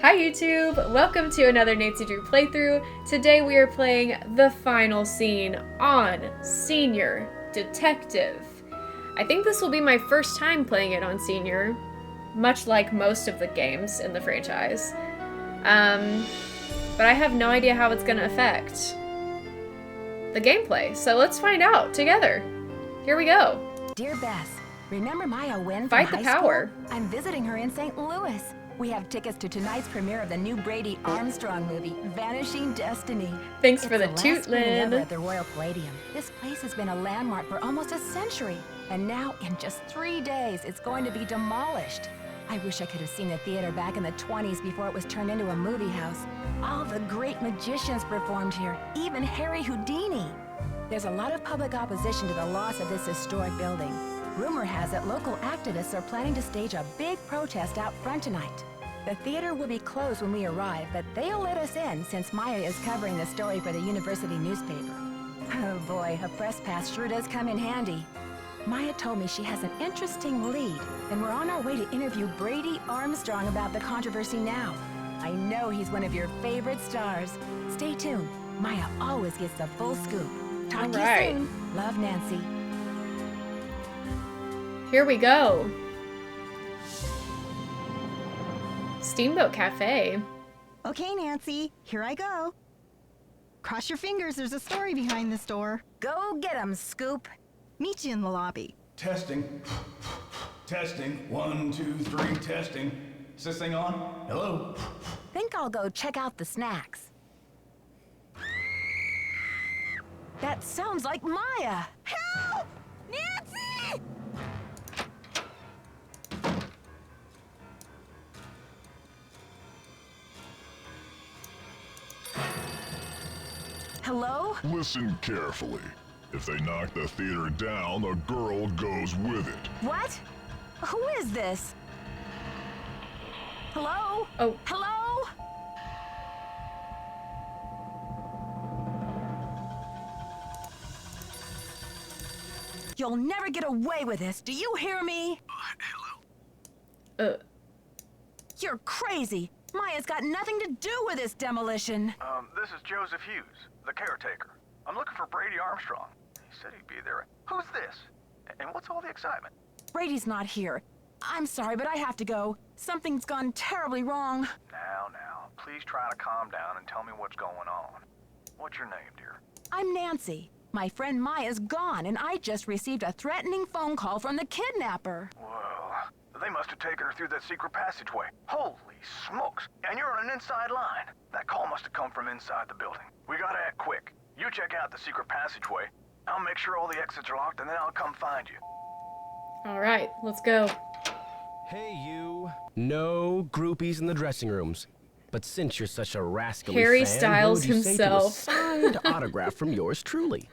Hi YouTube! Welcome to another Nancy Drew playthrough. Today we are playing the final scene on Senior Detective. I think this will be my first time playing it on Senior, much like most of the games in the franchise. But I have no idea how it's going to affect the gameplay, so let's find out together. Here we go. Dear Bess, remember Maya Wynn from Fight the high power. School? I'm visiting her in St. Louis. We have tickets to tonight's premiere of the new Brady Armstrong movie, Vanishing Destiny. Thanks for the It's toot, last screening ever Lynn. at the Royal Palladium. This place has been a landmark for almost a century, and now in just 3 days, it's going to be demolished. I wish I could have seen the theater back in the 20s before it was turned into a movie house. All the great magicians performed here, even Harry Houdini. There's a lot of public opposition to the loss of this historic building. Rumor has it local activists are planning to stage a big protest out front tonight. The theater will be closed when we arrive, but they'll let us in since Maya is covering the story for the university newspaper. Oh boy, a press pass sure does come in handy. Maya told me she has an interesting lead, and we're on our way to interview Brady Armstrong about the controversy now. I know he's one of your favorite stars. Stay tuned. Maya always gets the full scoop. Talk to you soon. Love, Nancy. Here we go. Steamboat Cafe. Okay, Nancy, here I go. Cross your fingers, there's a story behind this door. Go get 'em, Scoop. Meet you in the lobby. Testing. Testing. 1, 2, 3, testing. Is this thing on? Hello? Think I'll go check out the snacks. That sounds like Maya. Help! Nancy! Hello? Listen carefully. If they knock the theater down, the girl goes with it. What? Who is this? Hello? Oh. Hello? You'll never get away with this. Do you hear me? Hello? You're crazy. Maya's got nothing to do with this demolition. This is Joseph Hughes, the caretaker. I'm looking for Brady Armstrong. He said he'd be there. Who's this? And what's all the excitement? Brady's not here. I'm sorry, but I have to go. Something's gone terribly wrong. Now, please try to calm down and tell me what's going on. What's your name, dear? I'm Nancy. My friend Maya's gone, and I just received a threatening phone call from the kidnapper. Well, they must have taken her through that secret passageway. Holy smokes! And you're on an inside line. That call must have come from inside the building. We gotta act quick. You check out the secret passageway. I'll make sure all the exits are locked, and then I'll come find you. All right, let's go. Hey, you. No groupies in the dressing rooms. But since you're such a rascally Harry fan, Styles what would you say to a himself. signed autograph from yours truly?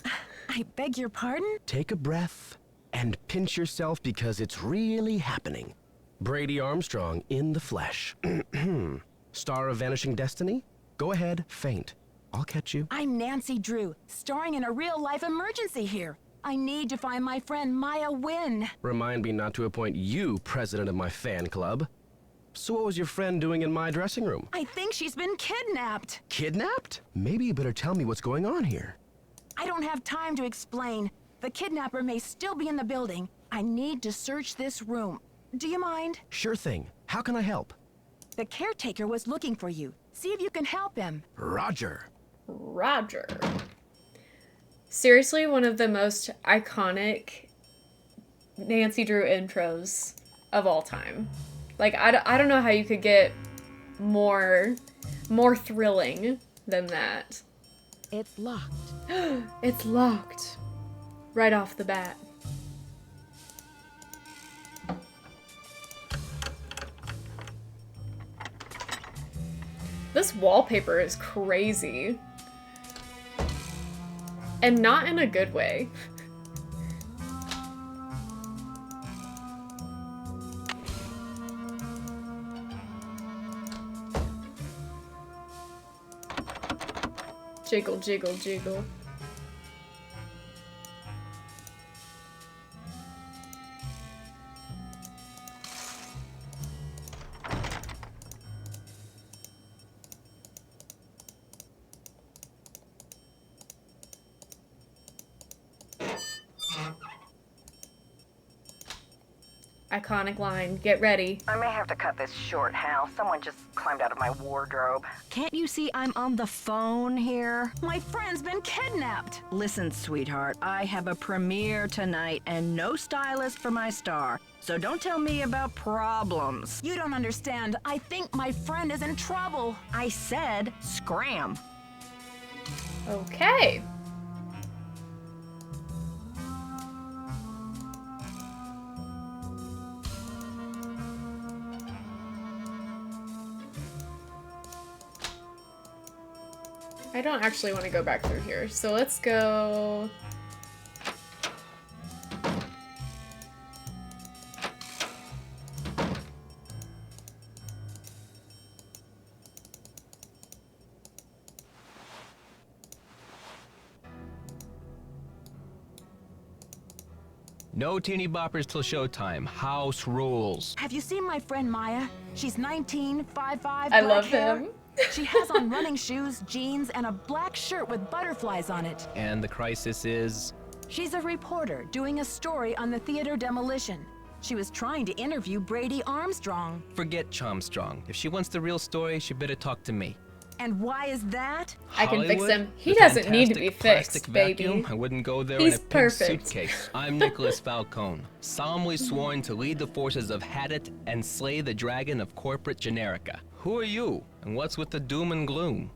I beg your pardon? Take a breath and pinch yourself because it's really happening. Brady Armstrong in the flesh. Star of Vanishing Destiny? Go ahead, faint. I'll catch you. I'm Nancy Drew, starring in a real-life emergency here. I need to find my friend Maya Wynn. Remind me not to appoint you president of my fan club. So what was your friend doing in my dressing room? I think she's been kidnapped. Kidnapped? Maybe you better tell me what's going on here. I don't have time to explain. The kidnapper may still be in the building. I need to search this room. Do you mind? Sure thing. How can I help? The caretaker was looking for you. See if you can help him. Roger. Roger. Seriously, one of the most iconic Nancy Drew intros of all time. Like, I don't know how you could get more thrilling than that. It's locked. It's locked. Right off the bat. This wallpaper is crazy. And not in a good way. Jiggle, jiggle, jiggle. iconic line. Get ready. I may have to cut this short, Hal. Someone just climbed out of my wardrobe. Can't you see I'm on the phone here? My friend's been kidnapped. Listen, sweetheart, I have a premiere tonight and no stylist for my star. So don't tell me about problems. You don't understand. I think my friend is in trouble. I said scram. Okay. I don't actually want to go back through here, so let's go... No teeny boppers till showtime. House rules. Have you seen my friend Maya? She's 19, 5'5", black I love hair. him. She has on running shoes, jeans, and a black shirt with butterflies on it. And the crisis is... She's a reporter doing a story on the theater demolition. She was trying to interview Brady Armstrong. Forget Chomstrong. If she wants the real story, she better talk to me. And why is that? I can fix Hollywood? him. He The doesn't need to be fantastic plastic fixed, baby. vacuum? I wouldn't go there He's in a pink perfect. suitcase. I'm Nicholas Falcone, solemnly sworn to lead the forces of Hadit and slay the dragon of corporate generica. Who are you, and what's with the doom and gloom?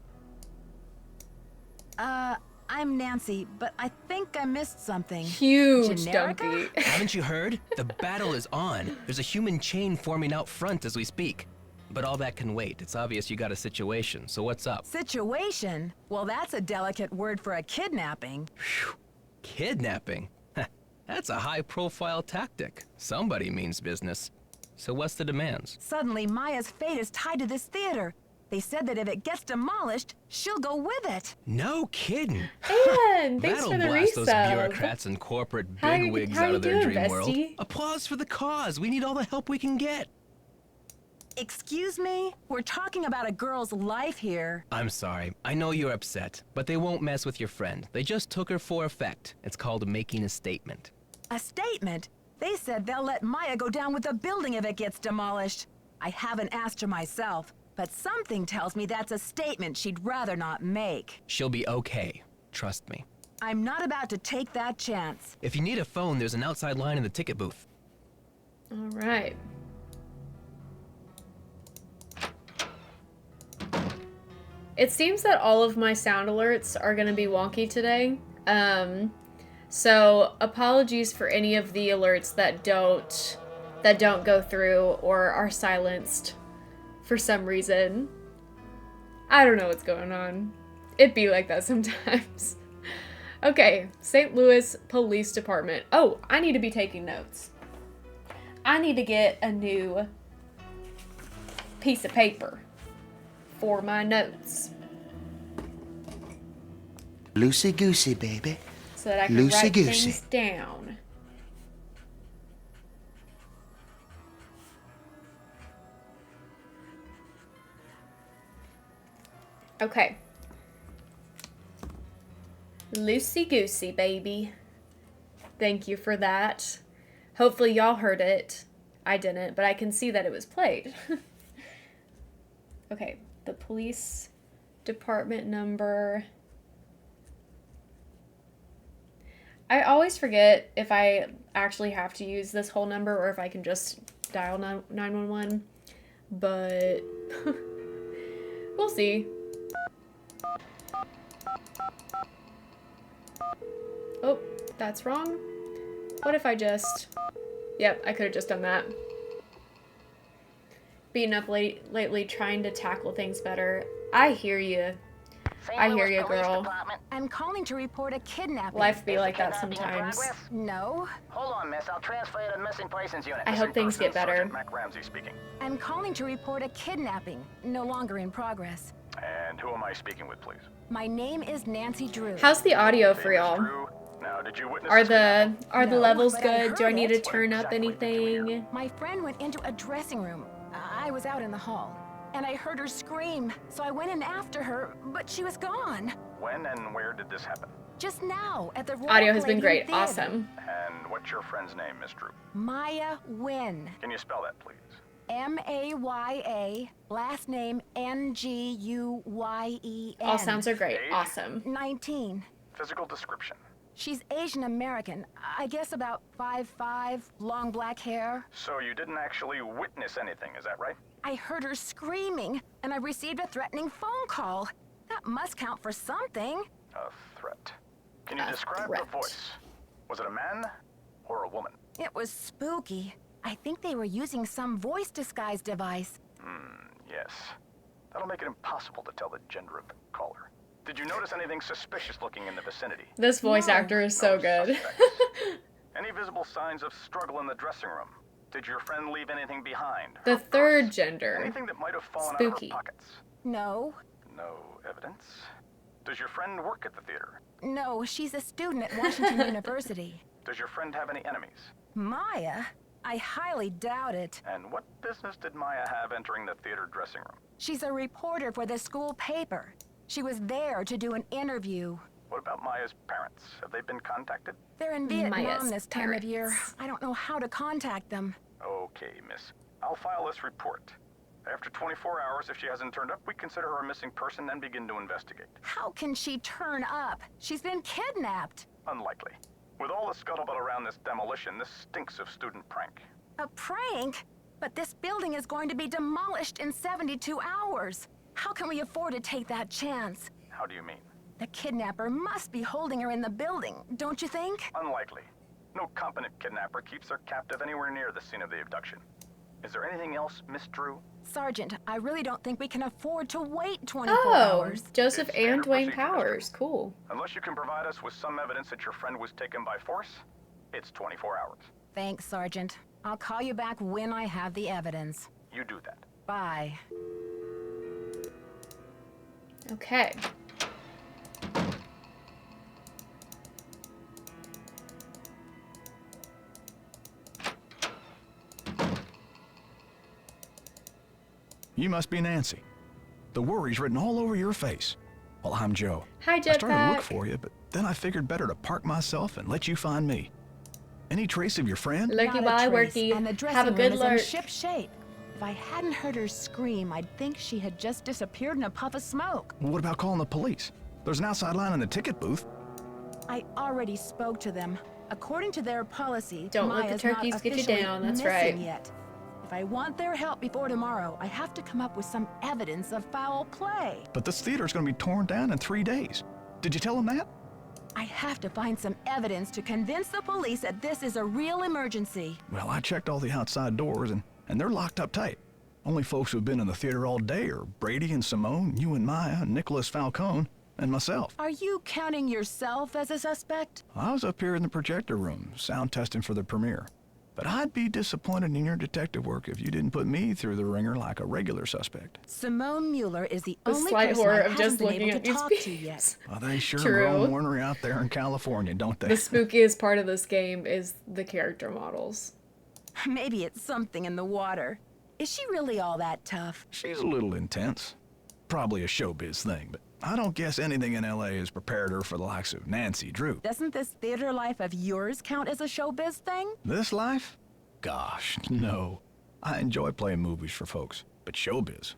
I'm Nancy, but I think I missed something. Huge Generica? dumpy. Haven't you heard? The battle is on. There's a human chain forming out front as we speak. But all that can wait. It's obvious you got a situation, so what's up? Situation? Well, that's a delicate word for a kidnapping. Kidnapping? That's a high-profile tactic. Somebody means business. So what's the demands? Suddenly, Maya's fate is tied to this theater. They said that if it gets demolished, she'll go with it. No kidding. And thanks That'll for the blast those resub. bureaucrats and corporate How you- bigwigs how out you of their doing, dream world. bestie? Applause for the cause. We need all the help we can get. Excuse me? We're talking about a girl's life here. I'm sorry. I know you're upset, but they won't mess with your friend. They just took her for effect. It's called making a statement. A statement? They said they'll let Maya go down with the building if it gets demolished. I haven't asked her myself, but something tells me that's a statement she'd rather not make. She'll be okay. Trust me. I'm not about to take that chance. If you need a phone, there's an outside line in the ticket booth. All right. It seems that all of my sound alerts are going to be wonky today. So apologies for any of the alerts that don't go through or are silenced for some reason. I don't know what's going on. It be like that sometimes. Okay, St. Louis Police Department. Oh, I need to be taking notes. I need to get a new piece of paper for my notes Loosey-goosey, baby. so that I can write Loosey-goosey. things down. Okay. Loosey-goosey, baby. Thank you for that. Hopefully y'all heard it. I didn't, but I can see that it was played. Okay, the police department number. I always forget if I actually have to use this whole number or if I can just dial 911, but we'll see. Oh, that's wrong. What if I just... Yep, I could have just done that. Beaten up lately, trying to tackle things better. I hear you. I hear you, girl. I'm calling to report a kidnapping. Life be like that sometimes. No. Hold on, miss. I'll transfer you to the missing persons unit. I hope things get better. Sergeant Mac Ramsey speaking. I'm calling to report a kidnapping. No longer in progress. And who am I speaking with, please? My name is Nancy Drew. How's the audio for Famous y'all? Drew. Now, did you witness Are this kidnapping? the No, levels but I good? Do I heard need to it. turn up Exactly did you hear? anything? My friend went into a dressing room. I was out in the hall, and I heard her scream, so I went in after her, but she was gone. When and where did this happen? Just now, at the Royal Audio has been Palladium great. Theater. Awesome. And what's your friend's name, Miss Drew? Maya Wynn. Can you spell that, please? M-A-Y-A, last name N-G-U-Y-E-N. All sounds are great. Age? Awesome. 19. Physical description. She's Asian American. I guess about 5'5", long black hair. So you didn't actually witness anything, is that right? I heard her screaming, and I received a threatening phone call. That must count for something. A threat. Can you A describe threat. the voice? Was it a man or a woman? It was spooky. I think they were using some voice disguise device. Yes. That'll make it impossible to tell the gender of the caller. Did you notice anything suspicious looking in the vicinity? This voice No. actor is so No good. suspects. Any visible signs of struggle in the dressing room? Did your friend leave anything behind? The Her third purse? gender. Anything that might have fallen Spooky. out of her pockets? No. No evidence. Does your friend work at the theater? No, she's a student at Washington University. Does your friend have any enemies? Maya? I highly doubt it. And what business did Maya have entering the theater dressing room? She's a reporter for the school paper. She was there to do an interview. What about Maya's parents? Have they been contacted? They're in Vietnam Maya's this time of year. parents. I don't know how to contact them. Okay, miss. I'll file this report. After 24 hours, if she hasn't turned up, we consider her a missing person and begin to investigate. How can she turn up? She's been kidnapped. Unlikely. With all the scuttlebutt around this demolition, this stinks of student prank. A prank? But this building is going to be demolished in 72 hours. How can we afford to take that chance? How do you mean? The kidnapper must be holding her in the building, don't you think? Unlikely. No competent kidnapper keeps their captive anywhere near the scene of the abduction. Is there anything else, Miss Drew? Sergeant, I really don't think we can afford to wait 24 Oh, hours. Joseph It's and standard Dwayne procedure, Mr. Powers. Cool. Unless you can provide us with some evidence that your friend was taken by force, it's 24 hours. Thanks, Sergeant. I'll call you back when I have the evidence. You do that. Bye. Okay. You must be Nancy. The worry's written all over your face. Well, I'm Joe. Hi, I started to Jetpack. look for you, but then I figured better to park myself and let you find me. Any trace of your friend? Lurky Not a while I trace, worky. and the dressing Have a good room is lurk. in ship shape. If I hadn't heard her scream, I'd think she had just disappeared in a puff of smoke. What about calling the police? There's an outside line in the ticket booth. I already spoke to them. According to their policy, Don't let the Maya's turkeys not get you officially down, that's missing right. Yet. If I want their help before tomorrow, I have to come up with some evidence of foul play. But this theater's gonna be torn down in 3 days. Did you tell them that? I have to find some evidence to convince the police that this is a real emergency. Well, I checked all the outside doors and they're locked up tight. Only folks who've been in the theater all day are Brady and Simone, you and Maya, and Nicholas Falcone, and myself. Are you counting yourself as a suspect? I was up here in the projector room, sound testing for the premiere. But I'd be disappointed in your detective work if you didn't put me through the ringer like a regular suspect. Simone Mueller is the The only slight person horror I of haven't just been looking able at to these talk to peeps. yet. Well, they sure True. grow ornery out there in California, don't they? The spookiest part of this game is the character models. Maybe it's something in the water. Is she really all that tough? She's a little intense. Probably a showbiz thing, but I don't guess anything in LA has prepared her for the likes of Nancy Drew. Doesn't this theater life of yours count as a showbiz thing? This life? Gosh, no. I enjoy playing movies for folks, but showbiz,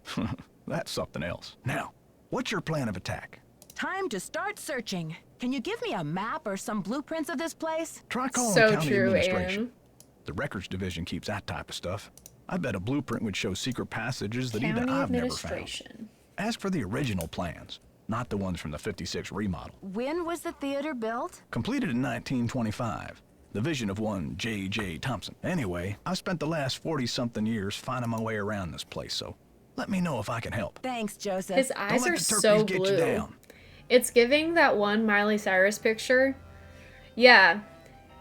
that's something else. Now, what's your plan of attack? Time to start searching. Can you give me a map or some blueprints of this place? Try calling So the county true, administration. Anne. The records division keeps that type of stuff. I bet a blueprint would show secret passages that County even I've never found. administration. Ask for the original plans, not the ones from the 56 remodel. When was the theater built? Completed in 1925. The vision of one J.J. Thompson. Anyway, I've spent the last 40-something years finding my way around this place, so let me know if I can help. Thanks, Joseph. His Don't eyes let are the turkeys so get you blue. down. It's giving that one Miley Cyrus picture. Yeah,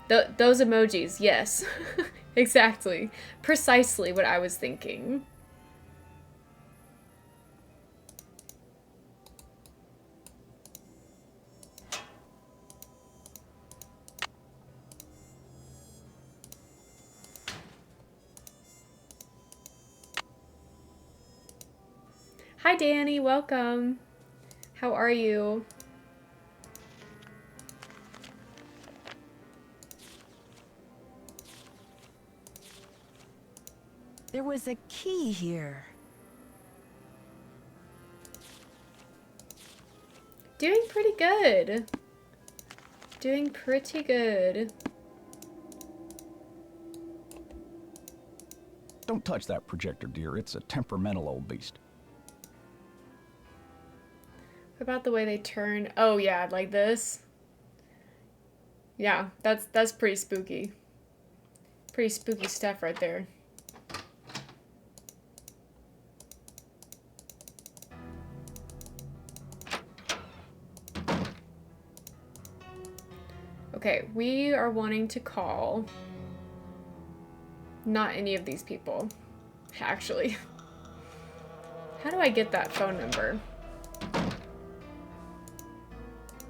those emojis, yes. Exactly. Precisely what I was thinking. Hi Danny, welcome. How are you? There was a key here. Doing pretty good. Doing pretty good. Don't touch that projector, dear. It's a temperamental old beast. What about the way they turn? Oh yeah, like this. Yeah, that's pretty spooky. Pretty spooky stuff right there. Okay, we are wanting to call not any of these people, actually. How do I get that phone number?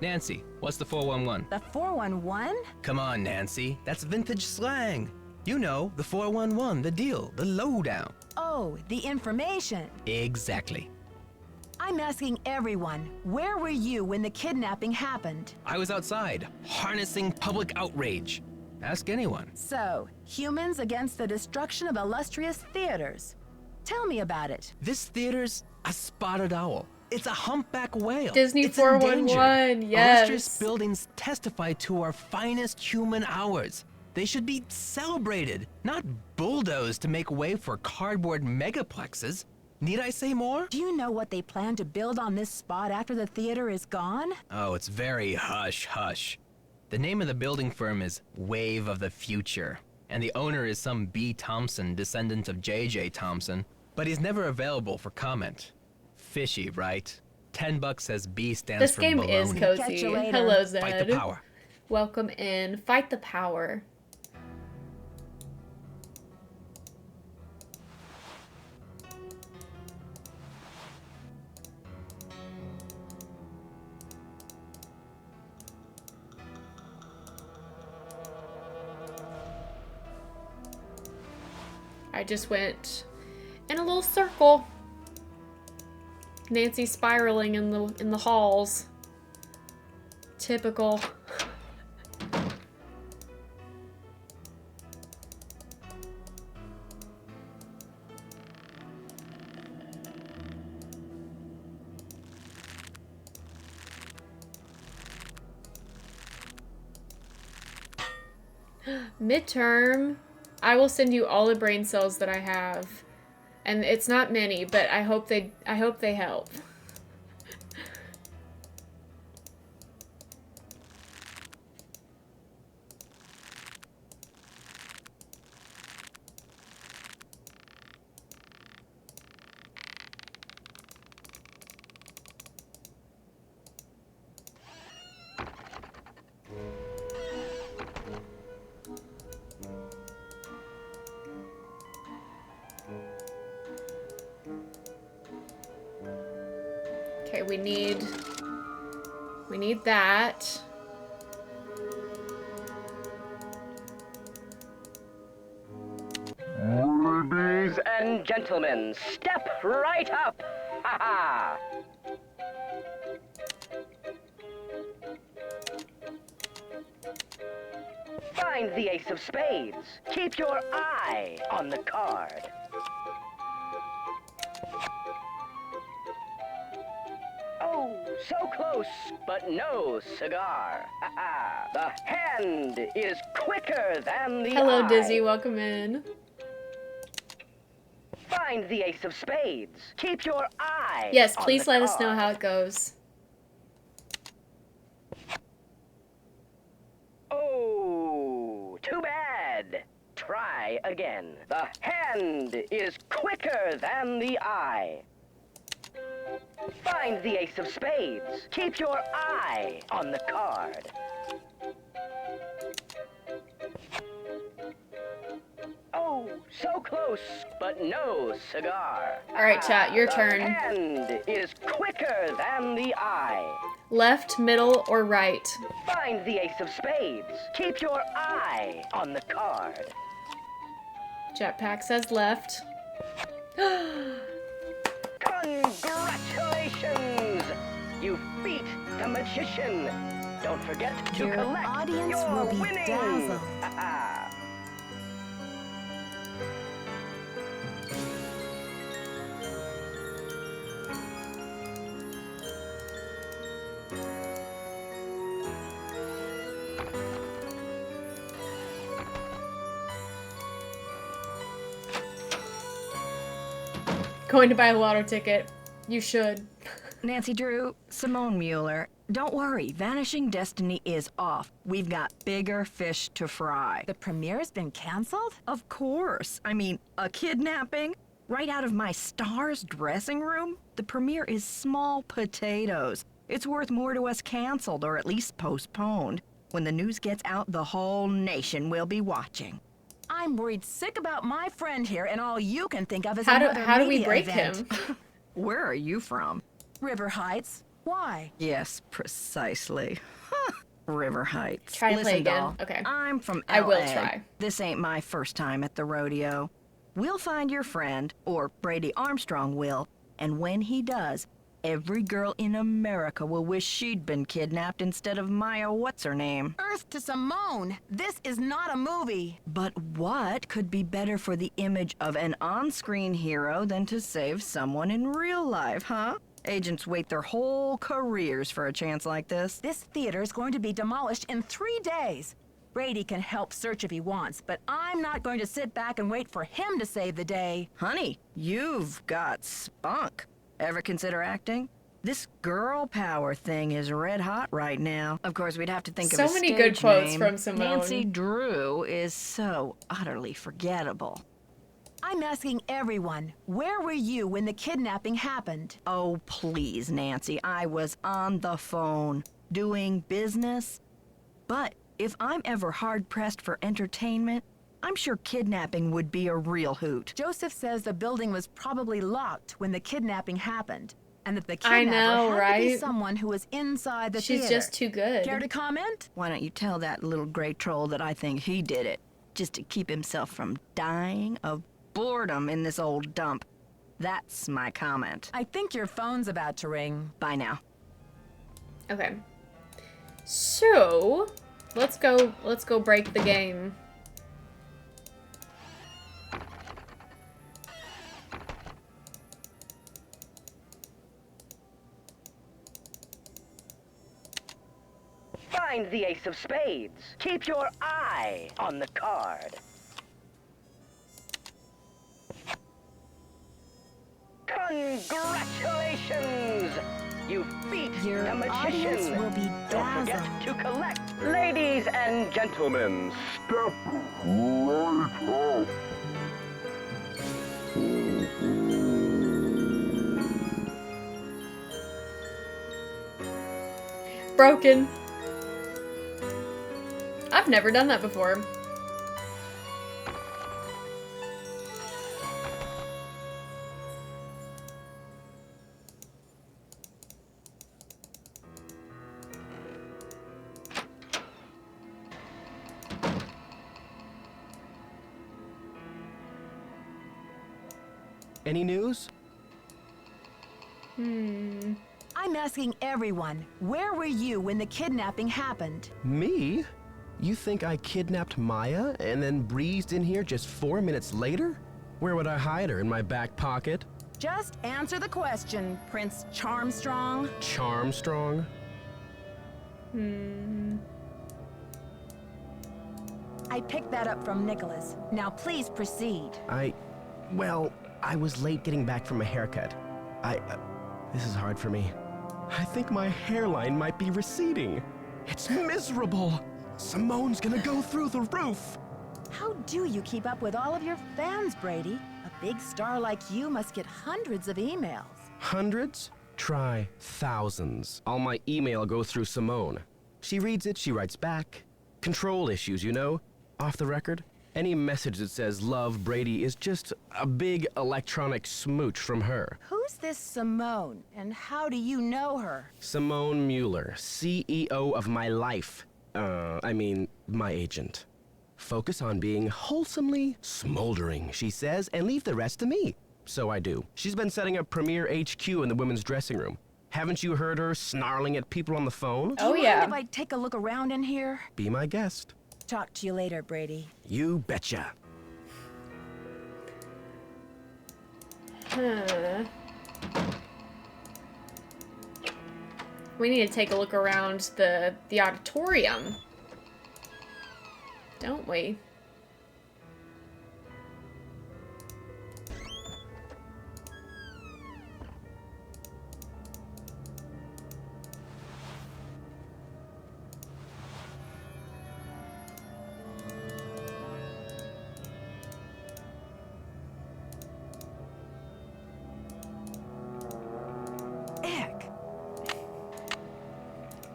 Nancy, what's the 411? The 411? Come on, Nancy. That's vintage slang. You know, the 411, the deal, the lowdown. Oh, the information. Exactly. I'm asking everyone, where were you when the kidnapping happened? I was outside, harnessing public outrage. Ask anyone. So, humans against the destruction of illustrious theaters. Tell me about it. This theater's a spotted owl. It's a humpback whale. Disney It's 411, endangered. yes. Illustrious buildings testify to our finest human hours. They should be celebrated, not bulldozed to make way for cardboard megaplexes. Need I say more? Do you know what they plan to build on this spot after the theater is gone? Oh, it's very hush-hush. The name of the building firm is Wave of the Future, and the owner is some B. Thompson, descendant of J.J. Thompson, but he's never available for comment. Fishy, right? $10 says B stands This for game baloney. is Catch cozy. you later. Hello, Zed. Fight the power. Welcome in. Fight the power. I just went in a little circle. Nancy spiraling in the halls. Typical. Midterm. I will send you all the brain cells that I have. And it's not many, but I hope they help. Okay, we need that. Ladies and gentlemen, step right up. Ha ha. Find the ace of spades. Keep your eye on the card. Oh, so close, but no cigar. Ha ha. The hand is quicker than the Hello, eye. Dizzy. Welcome in. Find the ace of spades. Keep your eye. Yes, on please the let us know card. how it goes. Oh, too bad. Try again. The hand is quicker than the eye. Find the ace of spades. Keep your eye on the card. Oh, so close, but no cigar. All right, chat, your turn. The hand is quicker than the eye. Left, middle, or right? Find the ace of spades. Keep your eye on the card. Jetpack says left. Congratulations! You beat the magician. Don't forget to Your collect audience your will be winnings. dazzled. going to buy a lotto ticket. You should. Nancy Drew, Simone Mueller, don't worry. Vanishing Destiny is off. We've got bigger fish to fry. The premiere's been canceled? Of course. I mean, a kidnapping? Right out of my star's dressing room? The premiere is small potatoes. It's worth more to us canceled, or at least postponed. When the news gets out, the whole nation will be watching. I'm worried sick about my friend here, and all you can think of is How another do we media break event. him? Where are you from? River Heights. Why? Yes, precisely. River Heights. Try to play Listen, again. doll, Okay. I'm from LA. I will try. This ain't my first time at the rodeo. We'll find your friend, or Brady Armstrong will, and when he does, every girl in America will wish she'd been kidnapped instead of Maya what's-her-name. Earth to Simone. This is not a movie. But what could be better for the image of an on-screen hero than to save someone in real life, huh? Agents wait their whole careers for a chance like this. This theater is going to be demolished in 3 days. Brady can help search if he wants, but I'm not going to sit back and wait for him to save the day. Honey, you've got spunk. Ever consider acting? This girl power thing is red hot right now. Of course, we'd have to think of a So many good stage quotes name. from Simone. Nancy Drew is so utterly forgettable. I'm asking everyone, where were you when the kidnapping happened? Oh, please, Nancy. I was on the phone, doing business. But if I'm ever hard-pressed for entertainment, I'm sure kidnapping would be a real hoot. Joseph says the building was probably locked when the kidnapping happened, and that the I kidnapper know, had to right? be someone who was inside the She's theater. just too good. Care to comment? Why don't you tell that little gray troll that I think he did it, just to keep himself from dying of boredom in this old dump. That's my comment. I think your phone's about to ring. Bye now. Okay. So, let's go break the game. Find the ace of spades. Keep your eye on the card. Congratulations! You beat Your the magician. audience will be Don't forget to collect. Ladies and gentlemen, step right up. Broken. I've never done that before. Any news? I'm asking everyone, where were you when the kidnapping happened? Me? You think I kidnapped Maya and then breezed in here just 4 minutes later? Where would I hide her? In my back pocket? Just answer the question, Prince Charmstrong. Charmstrong? I picked that up from Nicholas. Now please proceed. Well, I was late getting back from a haircut. This is hard for me. I think my hairline might be receding. It's miserable. Simone's gonna go through the roof. How do you keep up with all of your fans, Brady? A big star like you must get hundreds of emails. Hundreds? Try thousands. All my email go through Simone. She reads it, she writes back. Control issues, you know? Off the record. Any message that says love Brady is just a big electronic smooch from her. Who's this Simone, and how do you know her? Simone Mueller, CEO of my life. My agent. Focus on being wholesomely smoldering, she says, and leave the rest to me. So I do. She's been setting up Premier HQ in the women's dressing room. Haven't you heard her snarling at people on the phone? Oh, Do you yeah. mind if I take a look around in here? Be my guest. Talk to you later, Brady. You betcha. We need to take a look around the auditorium. Don't we?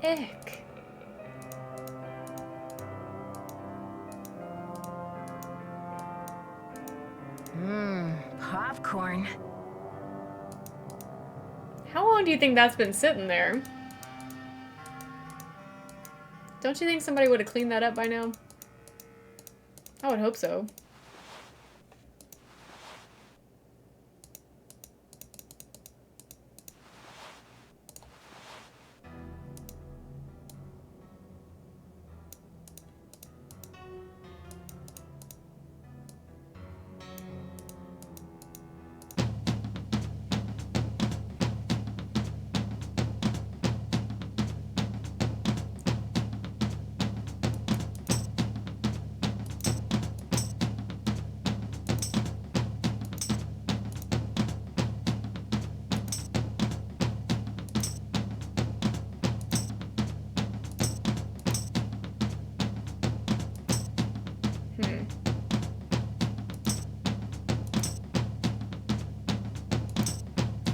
Ick. Popcorn. How long do you think that's been sitting there? Don't you think somebody would have cleaned that up by now? I would hope so.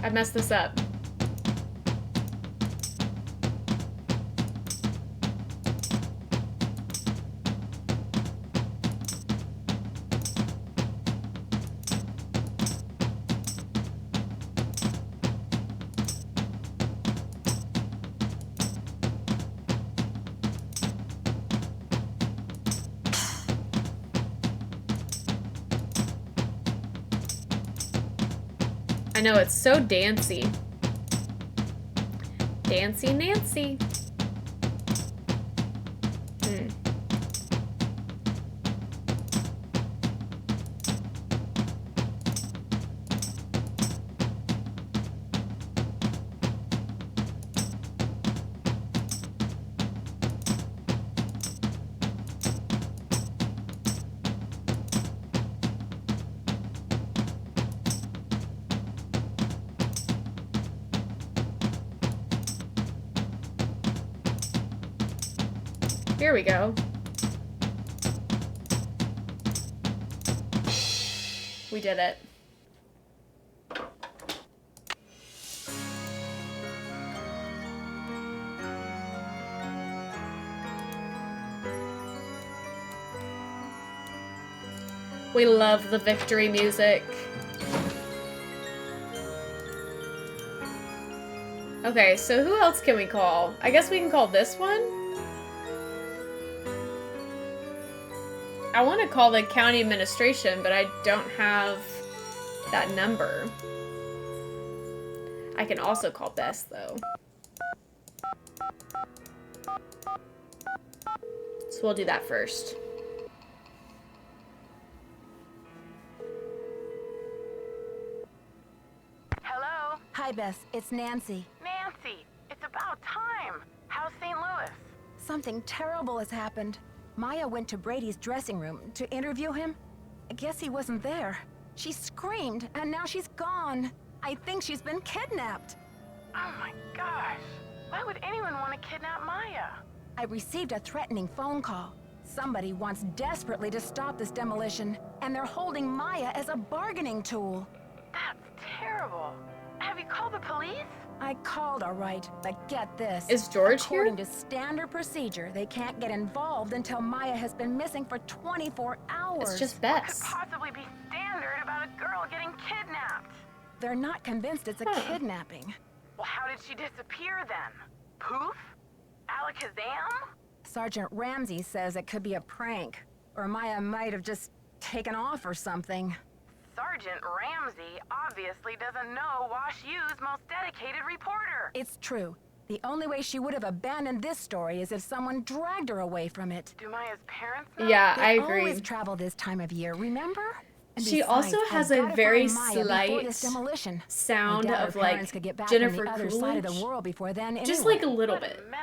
I messed this up. I know, it's so dancey. Dancy Nancy. Here we go. We did it. We love the victory music. Okay, so who else can we call? I guess we can call this one? I want to call the county administration, but I don't have that number. I can also call Bess, though. So we'll do that first. Hello? Hi, Bess. It's Nancy. Nancy, it's about time. How's St. Louis? Something terrible has happened. Maya went to Brady's dressing room to interview him. I guess he wasn't there. She screamed, and now she's gone. I think she's been kidnapped. Oh my gosh. Why would anyone want to kidnap Maya? I received a threatening phone call. Somebody wants desperately to stop this demolition, and they're holding Maya as a bargaining tool. That's terrible. Have you called the police? I called, all right, but get this. Is George here? According to standard procedure, they can't get involved until Maya has been missing for 24 hours. It's just What Bess. could possibly be standard about a girl getting kidnapped? They're not convinced it's a kidnapping. Well, how did she disappear then? Poof? Alakazam? Sergeant Ramsey says it could be a prank, or Maya might have just taken off or something. Sergeant Ramsey obviously doesn't know Wash U's most dedicated reporter. It's true. The only way she would have abandoned this story is if someone dragged her away from it. Do Maya's parents know? Yeah, They I agree. always travel this time of year, remember? And She besides, also has I've a gotta very find Maya before this slight demolition. sound I doubt of her like parents could get back Jennifer on the other side of the Coolidge. world before then. Just anyway. like a little What bit. a mess.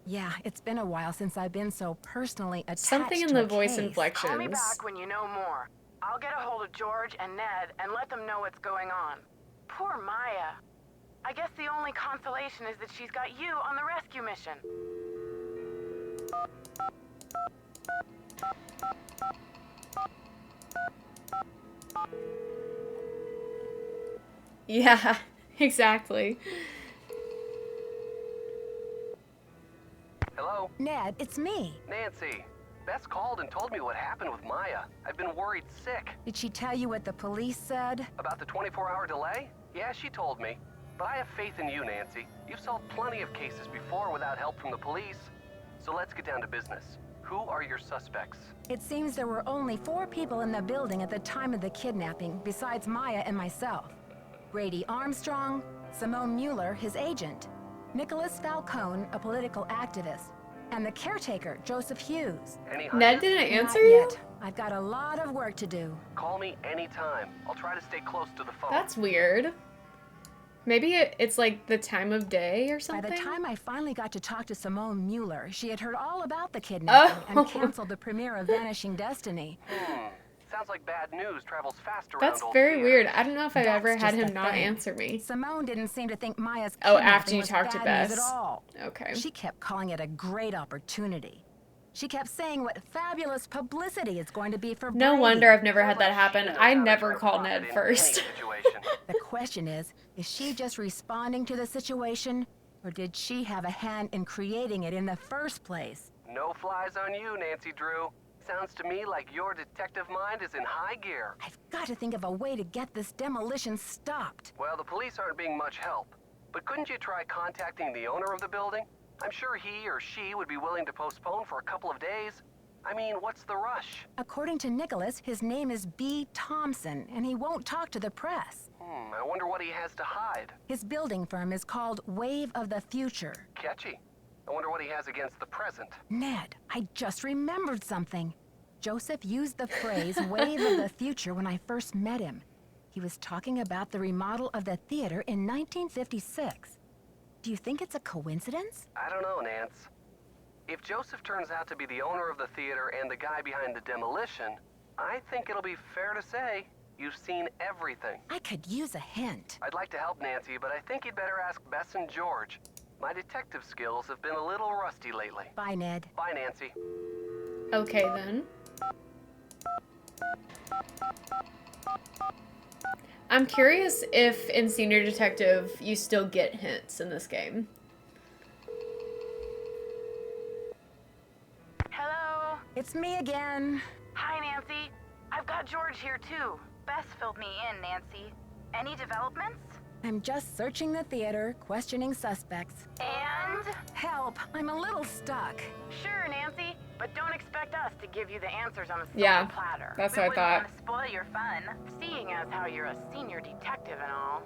Yeah, it's been a while since I've been so personally attached Something in to the a voice case. inflections. Call me back when you know more. I'll get a hold of George and Ned and let them know what's going on. Poor Maya. I guess the only consolation is that she's got you on the rescue mission. Yeah, exactly. Hello? Ned, it's me. Nancy. Bess called and told me what happened with Maya. I've been worried sick. Did she tell you what the police said? About the 24-hour delay? Yeah, she told me. But I have faith in you, Nancy. You've solved plenty of cases before without help from the police. So let's get down to business. Who are your suspects? It seems there were only 4 people in the building at the time of the kidnapping, besides Maya and myself. Brady Armstrong, Simone Mueller, his agent, Nicholas Falcone, a political activist, and the caretaker, Joseph Hughes. Ned didn't answer Not you? yet. I've got a lot of work to do. Call me anytime. I'll try to stay close to the phone. That's weird. Maybe it's like the time of day or something? By the time I finally got to talk to Simone Mueller, she had heard all about the kidnapping and canceled the premiere of Vanishing Destiny. Sounds like bad news travels fast around That's old very theater. weird. I don't know if I've ever That's had just him the not thing. answer me. Simone didn't seem to think Maya's Oh, kidnapping after you was talked to bad news Bess. at all. Okay. She kept calling it a great opportunity. She kept saying what fabulous publicity it's going to be for No Brady. wonder I've never had that happen. I never call Ned first. The question is she just responding to the situation, or did she have a hand in creating it in the first place? No flies on you, Nancy Drew. Sounds to me like your detective mind is in high gear. I've got to think of a way to get this demolition stopped. Well, the police aren't being much help. But couldn't you try contacting the owner of the building? I'm sure he or she would be willing to postpone for a couple of days. I mean, what's the rush? According to Nicholas, his name is B. Thompson, and he won't talk to the press. I wonder what he has to hide. His building firm is called Wave of the Future. Catchy. I wonder what he has against the present. Ned, I just remembered something. Joseph used the phrase Wave of the Future when I first met him. He was talking about the remodel of the theater in 1956. Do you think it's a coincidence? I don't know, Nance. If Joseph turns out to be the owner of the theater and the guy behind the demolition, I think it'll be fair to say you've seen everything. I could use a hint. I'd like to help Nancy, but I think you'd better ask Bess and George. My detective skills have been a little rusty lately. Bye, Ned. Bye, Nancy. Okay, then. I'm curious if in Senior Detective you still get hints in this game. Hello? It's me again. Hi, Nancy. I've got George here, too. Bess filled me in, Nancy. Any developments? I'm just searching the theater, questioning suspects. And? Help! I'm a little stuck. Sure, Nancy, but don't expect us to give you the answers on a silver Yeah, platter. that's We what I wouldn't thought. want to spoil your fun, seeing as how you're a senior detective and all.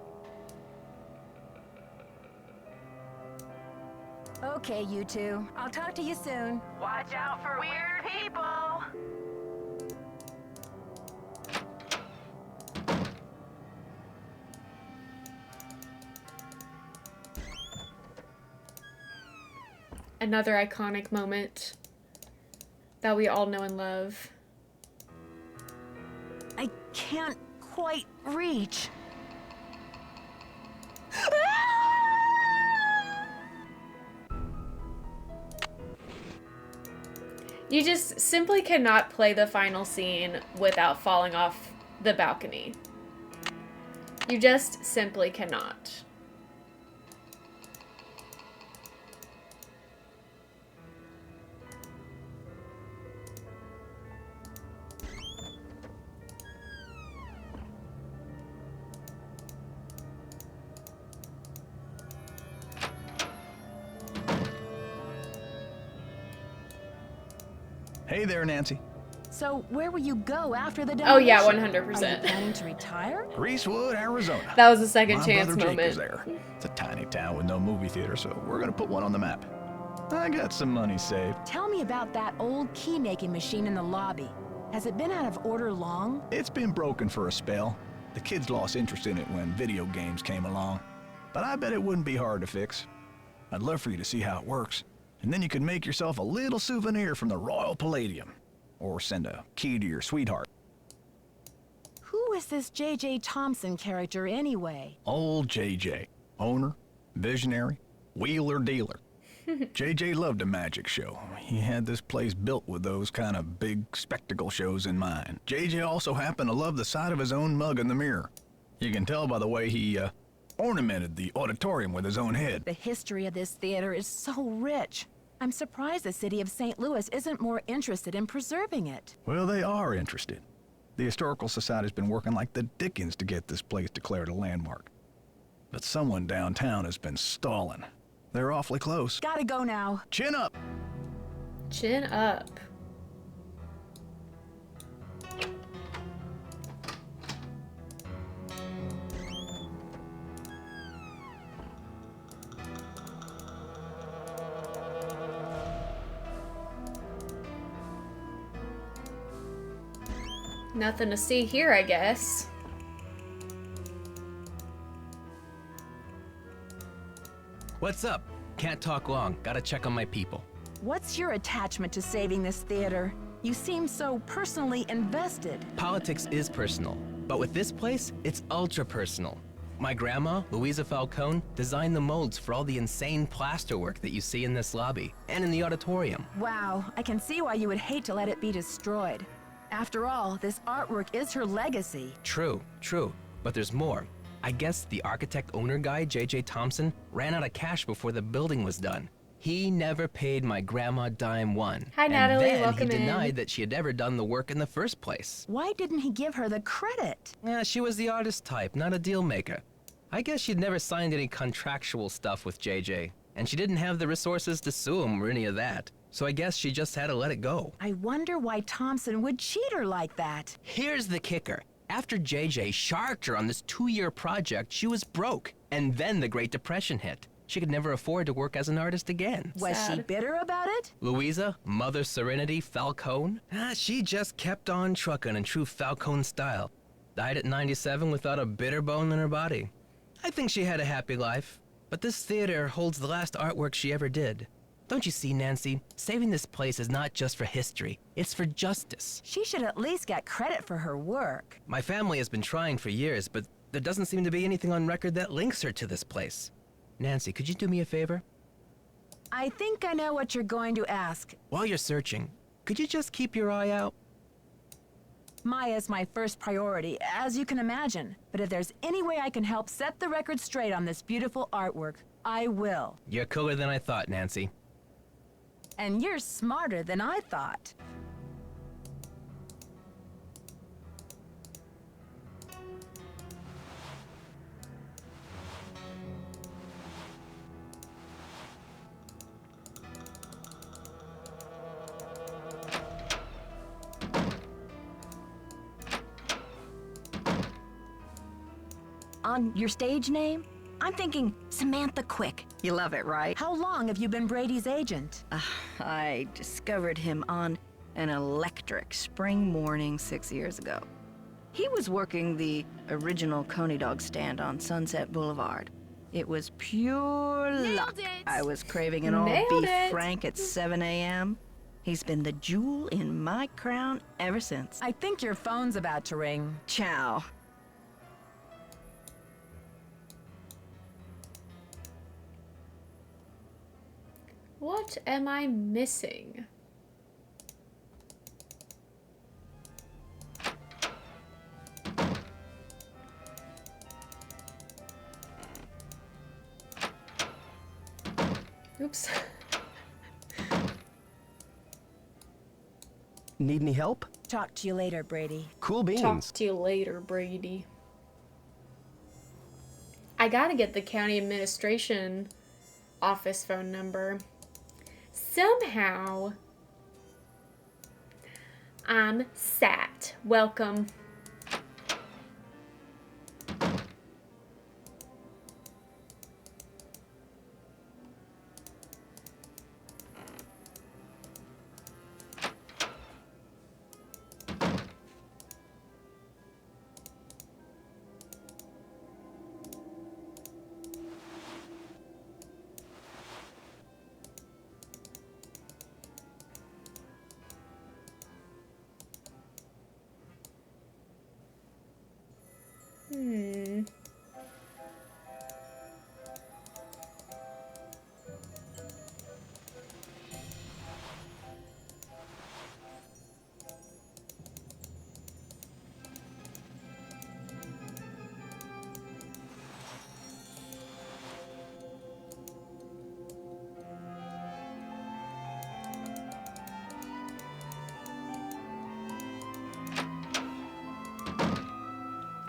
Okay, you two. I'll talk to you soon. Watch out for weird people! Another iconic moment that we all know and love. I can't quite reach. You just simply cannot play the final scene without falling off the balcony. You just simply cannot. Hey there, Nancy. So, where will you go after the Oh yeah, demolition? 100%. Are you planning to retire? Greasewood, Arizona. That was a second My chance brother Jake moment. is there. It's a tiny town with no movie theater, so we're gonna put one on the map. I got some money saved. Tell me about that old key-making machine in the lobby. Has it been out of order long? It's been broken for a spell. The kids lost interest in it when video games came along. But I bet it wouldn't be hard to fix. I'd love for you to see how it works. And then you could make yourself a little souvenir from the Royal Palladium. Or send a key to your sweetheart. Who is this J.J. Thompson character anyway? Old JJ. Owner, visionary, wheeler dealer. JJ loved a magic show. He had this place built with those kind of big spectacle shows in mind. JJ also happened to love the sight of his own mug in the mirror. You can tell by the way he ornamented the auditorium with his own head. The history of this theater is so rich. I'm surprised the city of St. Louis isn't more interested in preserving it. Well, they are interested. The Historical Society's been working like the dickens to get this place declared a landmark. But someone downtown has been stalling. They're awfully close. Gotta go now. Chin up! Chin up. Nothing to see here, I guess. What's up? Can't talk long. Gotta check on my people. What's your attachment to saving this theater? You seem so personally invested. Politics is personal, but with this place, it's ultra personal. My grandma, Louisa Falcone, designed the molds for all the insane plasterwork that you see in this lobby and in the auditorium. Wow, I can see why you would hate to let it be destroyed. After all, this artwork is her legacy. True, but there's more. I guess the architect-owner guy, J.J. Thompson, ran out of cash before the building was done. He never paid my grandma dime one. Hi, Natalie. And then Welcome he in. denied that she had ever done the work in the first place. Why didn't he give her the credit? Yeah, she was the artist type, not a deal maker. I guess she'd never signed any contractual stuff with JJ, and she didn't have the resources to sue him or any of that. So I guess she just had to let it go. I wonder why Thompson would cheat her like that. Here's the kicker. After JJ sharked her on this 2-year project, she was broke. And then the Great Depression hit. She could never afford to work as an artist again. Was she bitter about it? Louisa, Mother Serenity Falcone? She just kept on trucking in true Falcone style. Died at 97 without a bitter bone in her body. I think she had a happy life. But this theater holds the last artwork she ever did. Don't you see, Nancy? Saving this place is not just for history. It's for justice. She should at least get credit for her work. My family has been trying for years, but there doesn't seem to be anything on record that links her to this place. Nancy, could you do me a favor? I think I know what you're going to ask. While you're searching, could you just keep your eye out? Maya's my first priority, as you can imagine. But if there's any way I can help set the record straight on this beautiful artwork, I will. You're cooler than I thought, Nancy. And you're smarter than I thought. On your stage name? I'm thinking Samantha Quick. You love it, right? How long have you been Brady's agent? I discovered him on an electric spring morning 6 years ago. He was working the original Coney Dog stand on Sunset Boulevard. It was pure luck. I was craving an all-beef Frank at 7 a.m. He's been the jewel in my crown ever since. I think your phone's about to ring. Ciao. What am I missing? Oops. Need any help? Talk to you later, Brady. Cool beans. Talk to you later, Brady. I gotta get the county administration office phone number. Somehow, I'm sat. Welcome.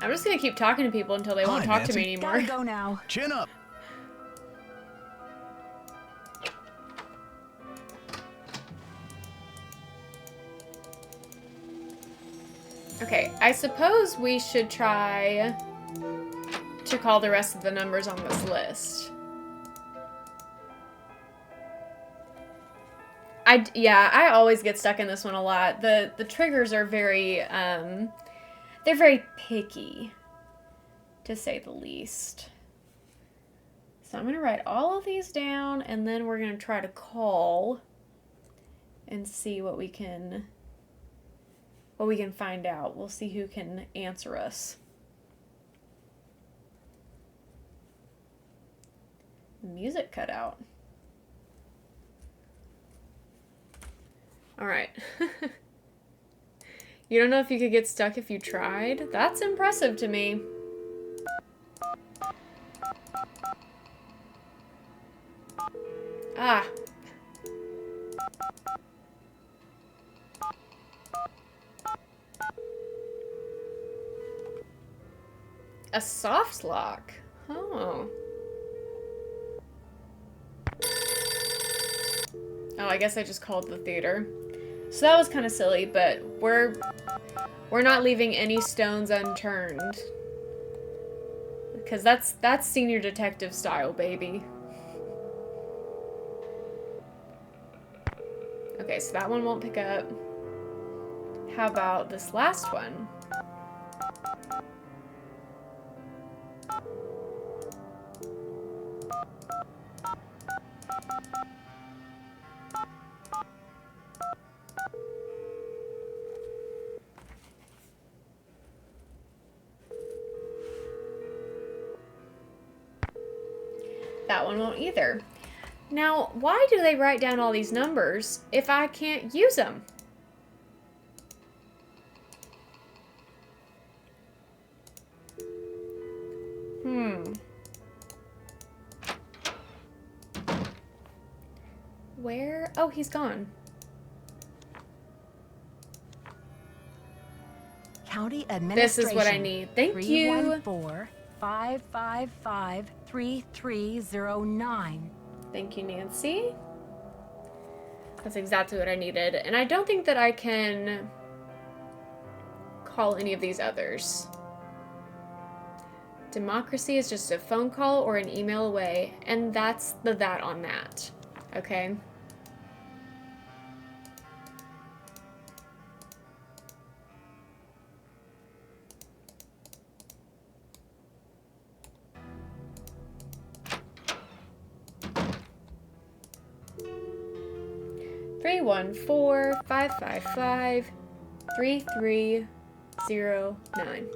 I'm just gonna keep talking to people until they won't talk to me anymore. Gotta go now. Chin up. Okay, I suppose we should try to call the rest of the numbers on this list. I always get stuck in this one a lot. The triggers are very, they're very picky, to say the least. So I'm gonna write all of these down, and then we're gonna try to call and see what we can find out. We'll see who can answer us. The music cut out. All right. You don't know if you could get stuck if you tried? That's impressive to me. Ah. A soft lock. Oh. Oh, I guess I just called the theater. So that was kind of silly, but we're not leaving any stones unturned. Because that's senior detective style, baby. Okay, so that one won't pick up. How about this last one? That one won't either. Now, why do they write down all these numbers if I can't use them? Where? Oh, he's gone. County Administration. This is what I need. Thank you. 314-555-3309. Thank you, Nancy. That's exactly what I needed. And I don't think that I can call any of these others. Democracy is just a phone call or an email away, and that's the that on that. Okay? Three one 3309.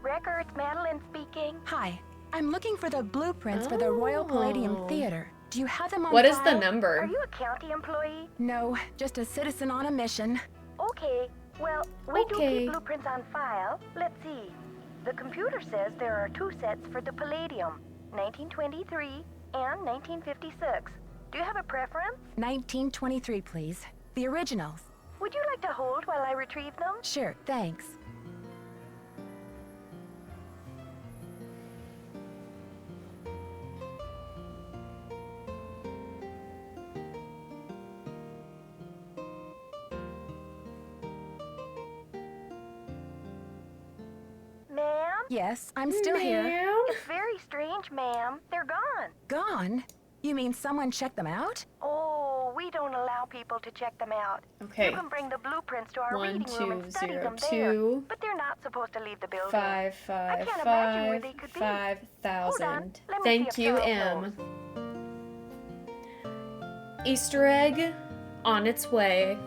Records, Madeline speaking. Hi, I'm looking for the blueprints for the Royal Palladium Theater. Do you have them on What file? is the number? Are you a county employee? No, just a citizen on a mission. Okay. Well, we do keep blueprints on file. Let's see. The computer says there are 2 sets for the Palladium, 1923 and 1956. Do you have a preference? 1923, please. The originals. Would you like to hold while I retrieve them? Sure, thanks. Ma'am? Yes, I'm still here. It's very strange, ma'am. They're gone. Gone? You mean someone checked them out? Oh, we don't allow people to check them out. Okay. You can bring the blueprints to our 1 reading room and 2 study 0 them 2 there. But they're not supposed to leave the building. 5 I 5 can't imagine where they 5 could be. 5,000. Let me Thank see if you, Charles M. Easter egg on its way.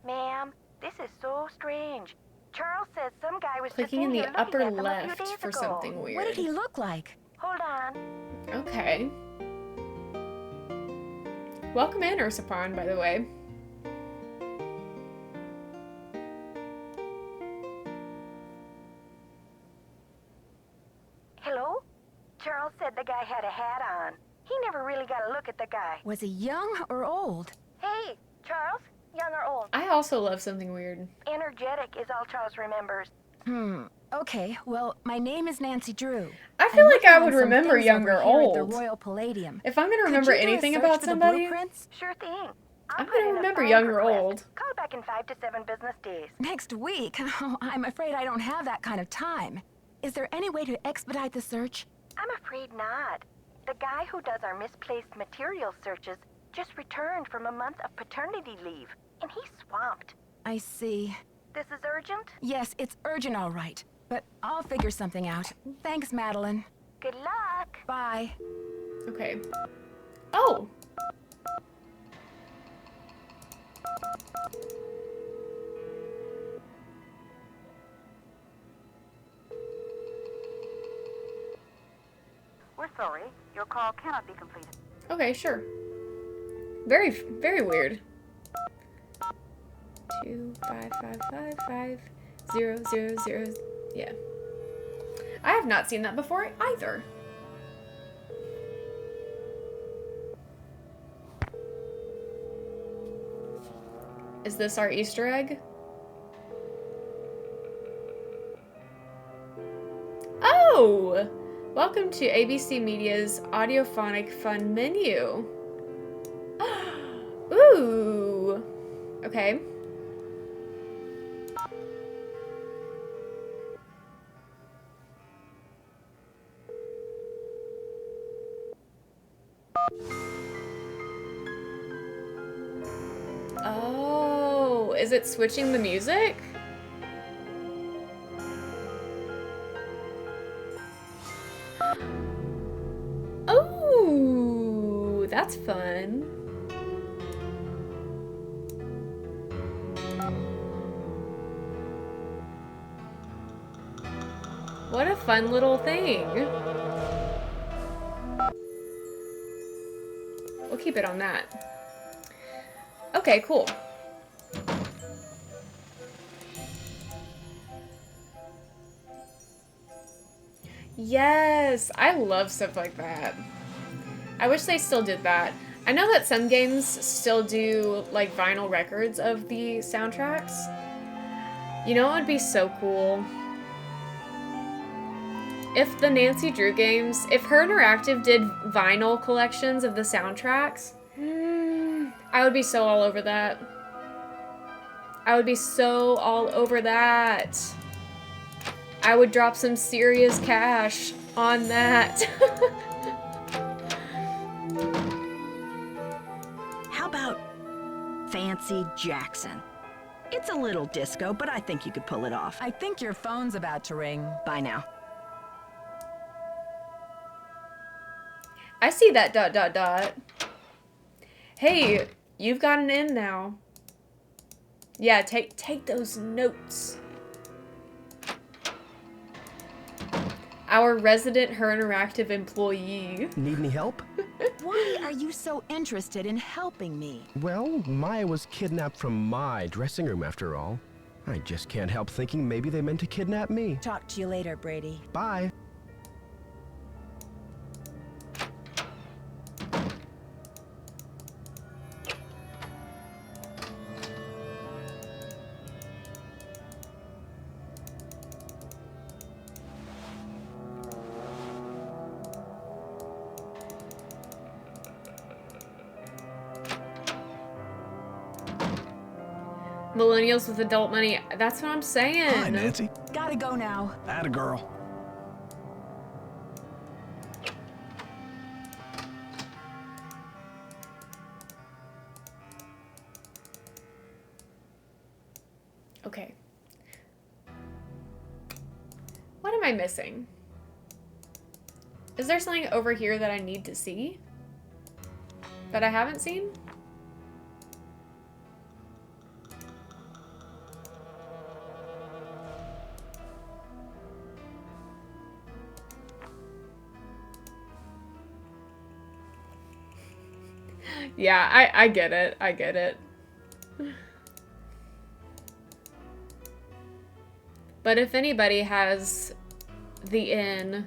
Ma'am, this is so strange. Charles says some guy was Clicking just in the here looking upper at them a few left days for ago. something weird. What did he look like? Hold on. Okay. Welcome in, Ursapon, by the way. Hello? guy? Was he young or old? Hey, Charles, young or old? I also love something weird. Energetic is all Charles remembers. Okay, well, my name is Nancy Drew. I feel like I working would on some remember things young over or here at the old. Royal Palladium. If I'm gonna Could remember you do a anything search about for the somebody, blueprints? Sure thing. I'm put gonna in a remember find young or request. old. Call back in 5 to 7 business days. Next week? Oh, I'm afraid I don't have that kind of time. Is there any way to expedite the search? I'm afraid not. The guy who does our misplaced material searches just returned from a month of paternity leave, and he's swamped. I see. This is urgent? Yes, it's urgent, all right. But I'll figure something out. Thanks, Madeline. Good luck. Bye. Okay. Oh! We're sorry. Your call cannot be completed. Okay, sure. Very, very weird. 255555000. Yeah. I have not seen that before either. Is this our Easter egg? Oh! Welcome to ABC Media's Audiophonic Fun menu. Ooh. Okay. Oh, is it switching the music? Oh, that's fun. What a fun little thing. We'll keep it on that. Okay, cool. Yes, I love stuff like that. I wish they still did that. I know that some games still do like vinyl records of the soundtracks. You know what would be so cool? If the Nancy Drew games, if Her Interactive did vinyl collections of the soundtracks, I would be so all over that. I would be so all over that. I would drop some serious cash on that. How about Fancy Jackson? It's a little disco, but I think you could pull it off. I think your phone's about to ring. Bye now. I see that ... Hey, you've got an in now. Yeah, take those notes. Our resident Her Interactive employee. Need any help? Why are you so interested in helping me? Well, Maya was kidnapped from my dressing room after all. I just can't help thinking maybe they meant to kidnap me. Talk to you later, Brady. Bye. Millennials with adult money. That's what I'm saying. Hi, Nancy. Gotta go now. Atta girl. Okay. What am I missing? Is there something over here that I need to see? That I haven't seen? Yeah, I get it. I get it. But if anybody has the in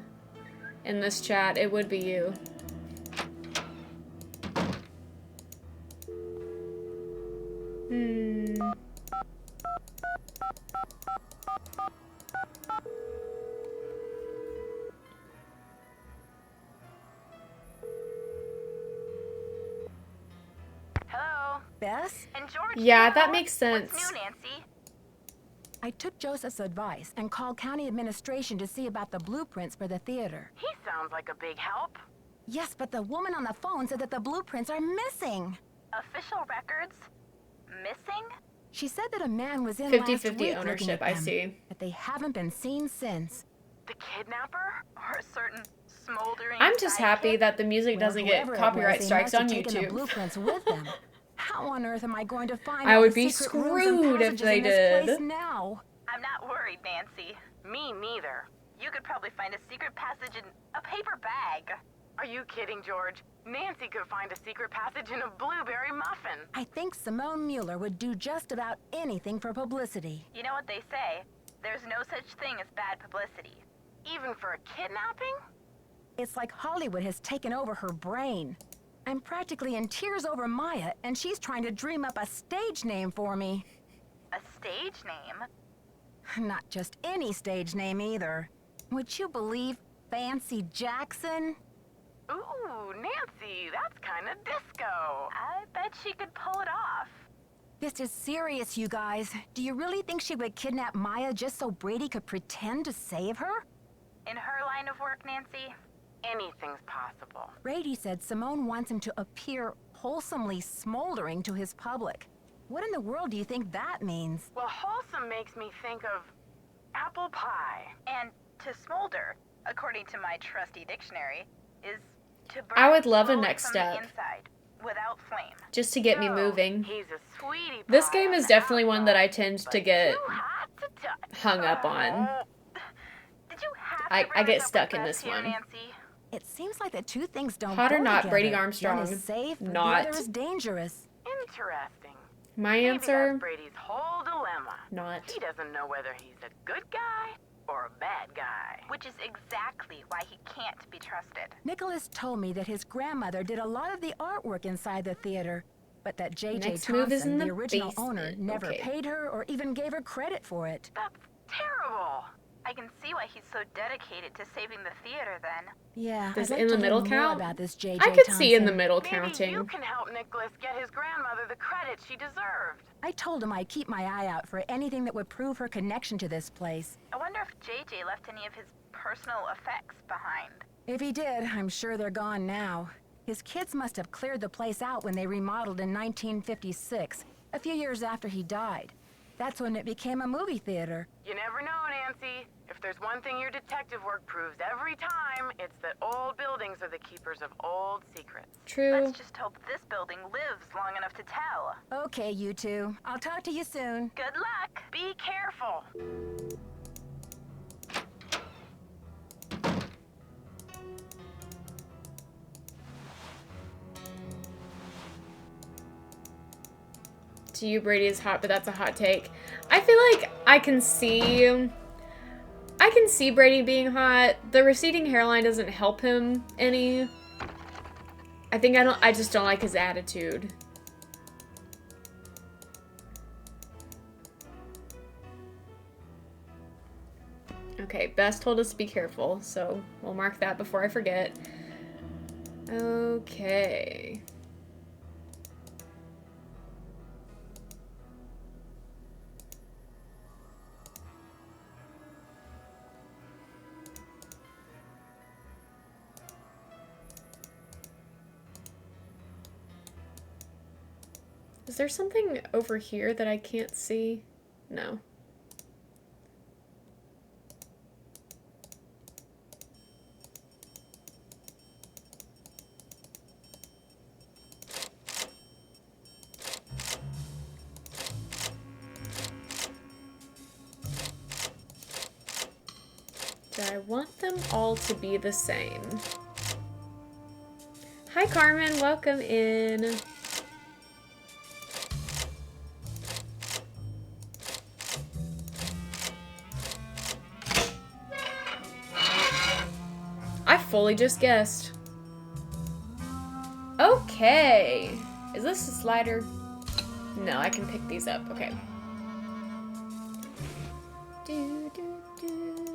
this chat, it would be you. Hello? Bess? And George, Yeah, now? that makes sense. What's new, Nancy? I took Joseph's advice and called county administration to see about the blueprints for the theater. He sounds like a big help. Yes, but the woman on the phone said that the blueprints are missing. Official records? Missing? She said that a man was in 50-50 last week looking ownership, at I them, see. but they haven't been seen since. The kidnapper? Or a certain smoldering I'm just happy sidekick? that the music Well, doesn't whoever get it was, copyright they strikes must on have taken the YouTube. blueprints with them. How on earth am I going to find I all would the be secret rooms and screwed if passages they in this place did. now? I'm not worried, Nancy. Me neither. You could probably find a secret passage in a paper bag. Are you kidding, George? Nancy could find a secret passage in a blueberry muffin. I think Simone Mueller would do just about anything for publicity. You know what they say? There's no such thing as bad publicity. Even for a kidnapping? It's like Hollywood has taken over her brain. I'm practically in tears over Maya, and she's trying to dream up a stage name for me. A stage name? Not just any stage name either. Would you believe Fancy Jackson? Ooh, Nancy, that's kind of disco. I bet she could pull it off. This is serious, you guys. Do you really think she would kidnap Maya just so Brady could pretend to save her? In her line of work, Nancy? Anything's possible. Brady said Simone wants him to appear wholesomely smoldering to his public. What in the world do you think that means? Well, wholesome makes me think of apple pie. And to smolder, according to my trusty dictionary, is to burn I would love a slowly next from step. the inside, without flame. Just to get me moving. He's a sweetie pie. This game is definitely one that I tend to get Too hot to touch. hung up on. Did you have I to bring get us up stuck with in us this here, one. Nancy? It seems like the two things don't Hot or go not, together. Brady Armstrong. One is safe, Not. the other is dangerous. Interesting. My Maybe answer, that's Brady's whole dilemma. not. He doesn't know whether he's a good guy or a bad guy. Which is exactly why he can't be trusted. Nicholas told me that his grandmother did a lot of the artwork inside the theater, but that J.J. Next move is in Thompson, the the original owner, basement. never Okay. paid her or even gave her credit for it. That's terrible. I can see why he's so dedicated to saving the theater then. Yeah, Does I'd like in to the learn middle more count? about this J.J. I could see in the Thompson. middle Maybe you counting. can help Nicholas get his grandmother the credit she deserved. I told him I'd keep my eye out for anything that would prove her connection to this place. I wonder if JJ left any of his personal effects behind. If he did, I'm sure they're gone now. His kids must have cleared the place out when they remodeled in 1956, a few years after he died. That's when it became a movie theater. You never know, Nancy. If there's one thing your detective work proves every time, it's that old buildings are the keepers of old secrets. True. Let's just hope this building lives long enough to tell. Okay, you two. I'll talk to you soon. Good luck. Be careful. To you, Brady is hot, but that's a hot take. I feel like I can see Brady being hot. The receding hairline doesn't help him any. I just don't like his attitude. Okay, Bess told us to be careful, so we'll mark that before I forget. Okay. Is there something over here that I can't see? No. Do I want them all to be the same? Hi Carmen, welcome in. I fully just guessed. Okay. Is this a slider? No, I can pick these up. Okay. Do, do, do.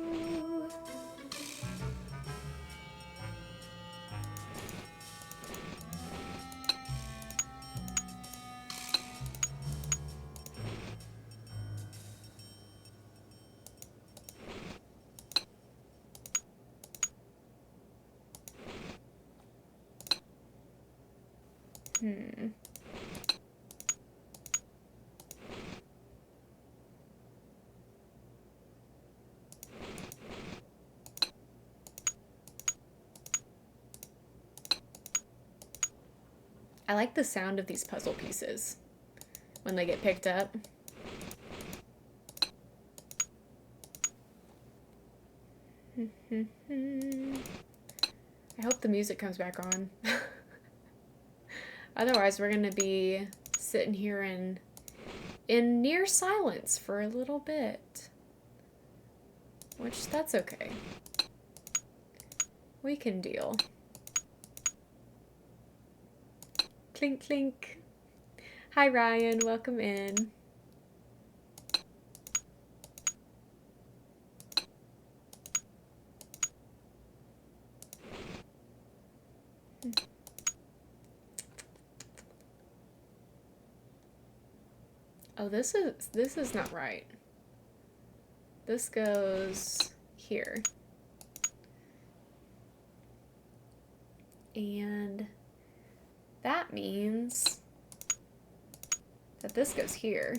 I like the sound of these puzzle pieces when they get picked up. I hope the music comes back on. Otherwise, we're going to be sitting here in near silence for a little bit. Which, that's okay. We can deal. Clink, clink. Hi, Ryan. Welcome in. Oh, this is not right. This goes here. And that means that this goes here.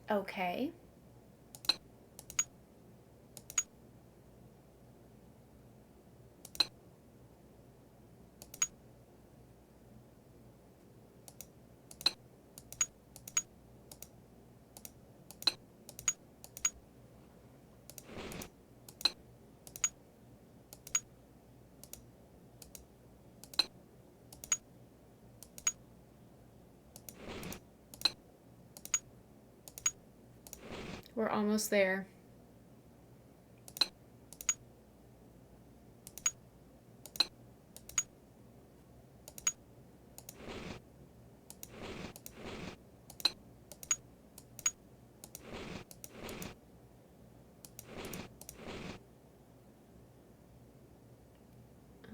Okay. We're almost there.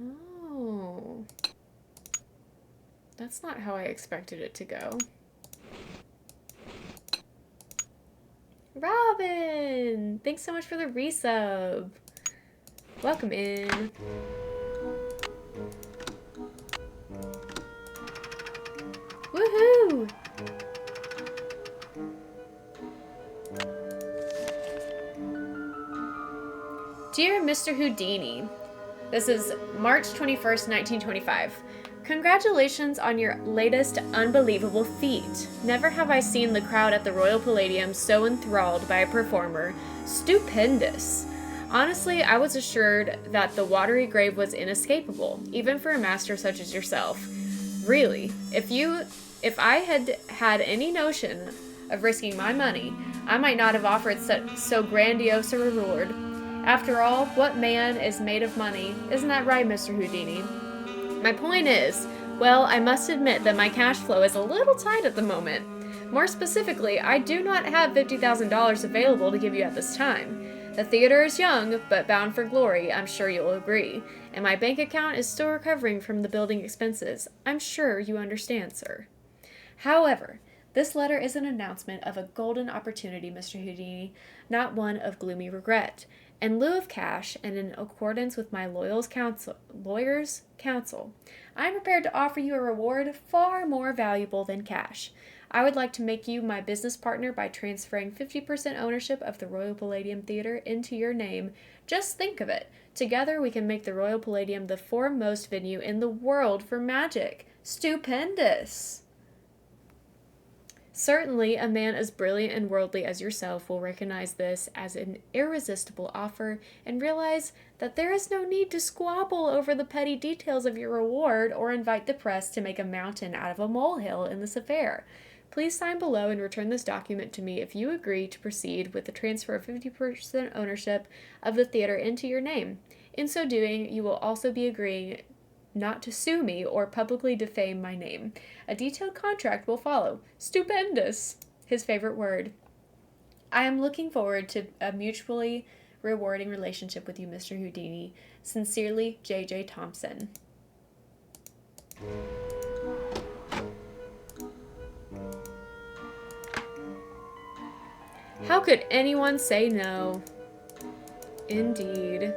Oh. That's not how I expected it to go. Robin! Thanks so much for the resub. Welcome in. Woohoo! Dear Mr. Houdini, this is March 21st, 1925. Congratulations on your latest unbelievable feat. Never have I seen the crowd at the Royal Palladium so enthralled by a performer. Stupendous. Honestly, I was assured that the watery grave was inescapable, even for a master such as yourself. Really, if I had had any notion of risking my money, I might not have offered so grandiose a reward. After all, what man is made of money? Isn't that right, Mr. Houdini? My point is, well, I must admit that my cash flow is a little tight at the moment. More specifically, I do not have $50,000 available to give you at this time. The theater is young, but bound for glory, I'm sure you'll agree. And my bank account is still recovering from the building expenses. I'm sure you understand, sir. However, this letter is an announcement of a golden opportunity, Mr. Houdini, not one of gloomy regret. In lieu of cash, and in accordance with my lawyer's counsel, I am prepared to offer you a reward far more valuable than cash. I would like to make you my business partner by transferring 50% ownership of the Royal Palladium Theater into your name. Just think of it. Together we can make the Royal Palladium the foremost venue in the world for magic. Stupendous! Certainly, a man as brilliant and worldly as yourself will recognize this as an irresistible offer and realize that there is no need to squabble over the petty details of your reward or invite the press to make a mountain out of a molehill in this affair. Please sign below and return this document to me if you agree to proceed with the transfer of 50% ownership of the theater into your name. In so doing, you will also be agreeing not to sue me or publicly defame my name. A detailed contract will follow. Stupendous! His favorite word. I am looking forward to a mutually rewarding relationship with you, Mr. Houdini. Sincerely, J.J. Thompson. How could anyone say no? Indeed.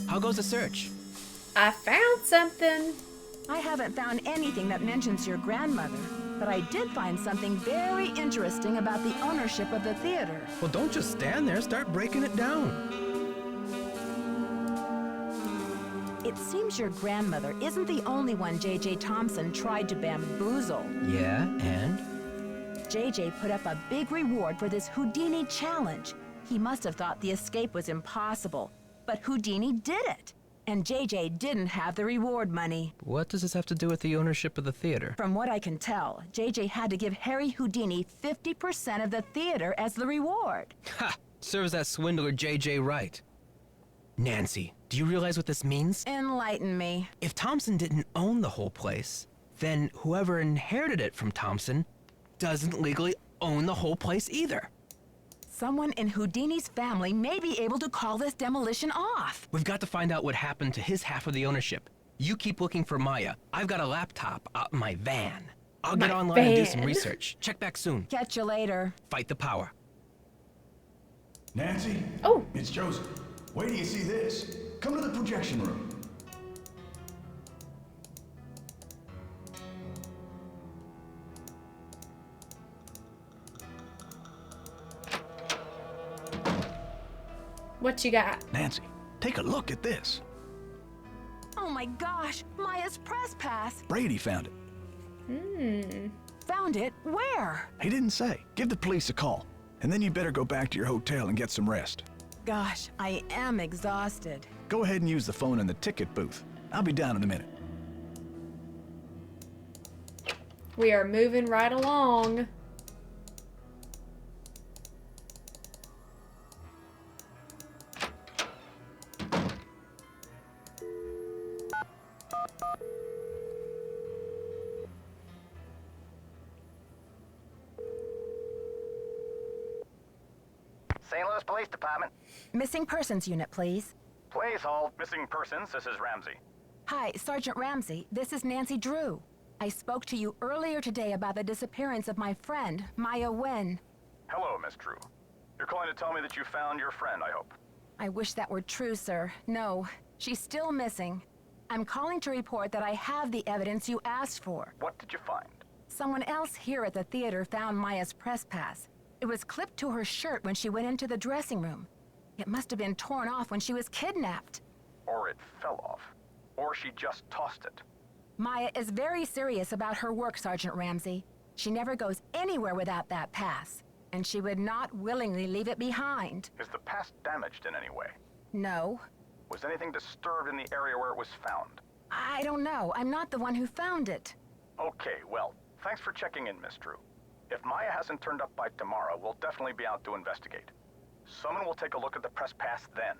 How goes the search? I found something. I haven't found anything that mentions your grandmother, but I did find something very interesting about the ownership of the theater. Well, don't just stand there. Start breaking it down. It seems your grandmother isn't the only one J.J. Thompson tried to bamboozle. Yeah, and? J.J. put up a big reward for this Houdini challenge. He must have thought the escape was impossible, but Houdini did it. And J.J. didn't have the reward money. What does this have to do with the ownership of the theater? From what I can tell, J.J. had to give Harry Houdini 50% of the theater as the reward. Ha! Serves that swindler J.J. right. Nancy, do you realize what this means? Enlighten me. If Thompson didn't own the whole place, then whoever inherited it from Thompson doesn't legally own the whole place either. Someone in Houdini's family may be able to call this demolition off. We've got to find out what happened to his half of the ownership. You keep looking for Maya. I've got a laptop out in my van. I'll get online and do some research. Check back soon. Catch you later. Fight the power. Nancy? Oh. It's Joseph. Wait till you see this. Come to the projection room. What you got? Nancy, take a look at this. Oh my gosh, Maya's press pass. Brady found it. Found it? Where? He didn't say. Give the police a call. And then you better go back to your hotel and get some rest. Gosh, I am exhausted. Go ahead and use the phone in the ticket booth. I'll be down in a minute. We are moving right along. St. Louis Police Department. Missing persons unit, please. Please hold. Missing persons. This is Ramsey. Hi, Sergeant Ramsey. This is Nancy Drew. I spoke to you earlier today about the disappearance of my friend, Maya Wen. Hello, Miss Drew. You're calling to tell me that you found your friend, I hope. I wish that were true, sir. No, she's still missing. I'm calling to report that I have the evidence you asked for. What did you find? Someone else here at the theater found Maya's press pass. It was clipped to her shirt when she went into the dressing room. It must have been torn off when she was kidnapped. Or it fell off. Or she just tossed it. Maya is very serious about her work, Sergeant Ramsey. She never goes anywhere without that pass, and she would not willingly leave it behind. Is the pass damaged in any way? No. Was anything disturbed in the area where it was found? I don't know. I'm not the one who found it. Okay, well, thanks for checking in, Miss Drew. If Maya hasn't turned up by tomorrow, we'll definitely be out to investigate. Someone will take a look at the press pass then.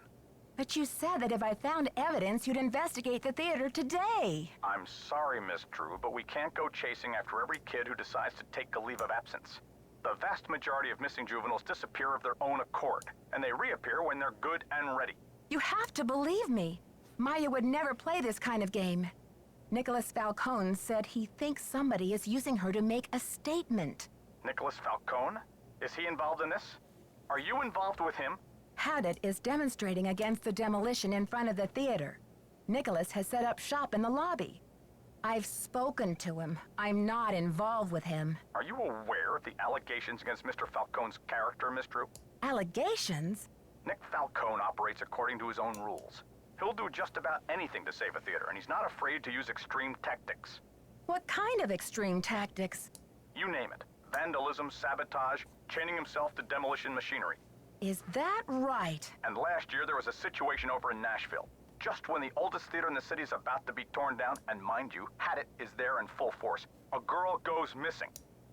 But you said that if I found evidence, you'd investigate the theater today. I'm sorry, Miss Drew, but we can't go chasing after every kid who decides to take a leave of absence. The vast majority of missing juveniles disappear of their own accord, and they reappear when they're good and ready. You have to believe me. Maya would never play this kind of game. Nicholas Falcone said he thinks somebody is using her to make a statement. Nicholas Falcone? Is he involved in this? Are you involved with him? Hadit is demonstrating against the demolition in front of the theater. Nicholas has set up shop in the lobby. I've spoken to him. I'm not involved with him. Are you aware of the allegations against Mr. Falcone's character, Miss Drew? Allegations? Nick Falcone operates according to his own rules. He'll do just about anything to save a theater, and he's not afraid to use extreme tactics. What kind of extreme tactics? You name it. Vandalism, sabotage, chaining himself to demolition machinery. Is that right? And last year there was a situation over in Nashville. Just when the oldest theater in the city is about to be torn down, and mind you, Hadit is there in full force, a girl goes missing.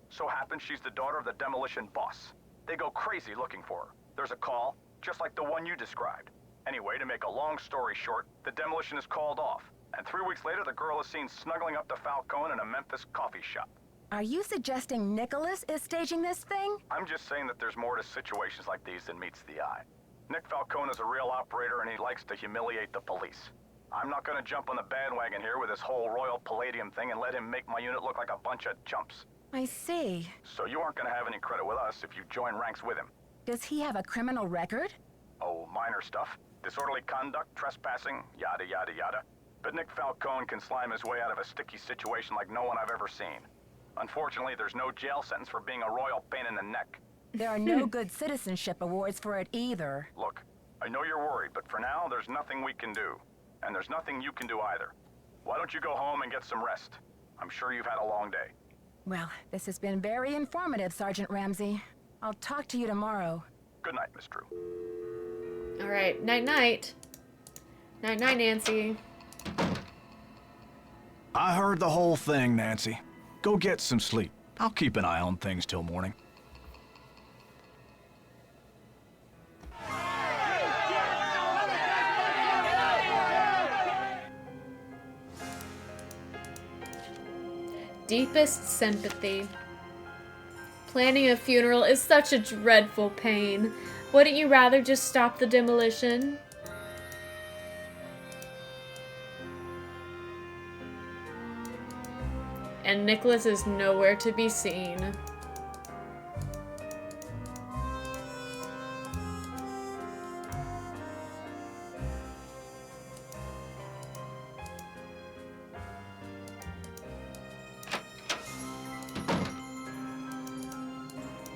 So happens she's the daughter of the demolition boss. They go crazy looking for her. There's a call, just like the one you described. Anyway, to make a long story short, the demolition is called off. And 3 weeks later, the girl is seen snuggling up to Falcone in a Memphis coffee shop. Are you suggesting Nicholas is staging this thing? I'm just saying that there's more to situations like these than meets the eye. Nick Falcone is a real operator and he likes to humiliate the police. I'm not gonna jump on the bandwagon here with this whole Royal Palladium thing and let him make my unit look like a bunch of chumps. I see. So you aren't gonna have any credit with us if you join ranks with him. Does he have a criminal record? Oh, minor stuff. Disorderly conduct, trespassing, yada yada yada. But Nick Falcone can slime his way out of a sticky situation like no one I've ever seen. Unfortunately, there's no jail sentence for being a royal pain in the neck. There are no good citizenship awards for it either. Look, I know you're worried, but for now, there's nothing we can do. And there's nothing you can do either. Why don't you go home and get some rest? I'm sure you've had a long day. Well, this has been very informative, Sergeant Ramsey. I'll talk to you tomorrow. Good night, Miss Drew. All right, night-night. Night-night, Nancy. I heard the whole thing, Nancy. Go get some sleep. I'll keep an eye on things till morning. Deepest sympathy. Planning a funeral is such a dreadful pain. Wouldn't you rather just stop the demolition? And Nicholas is nowhere to be seen.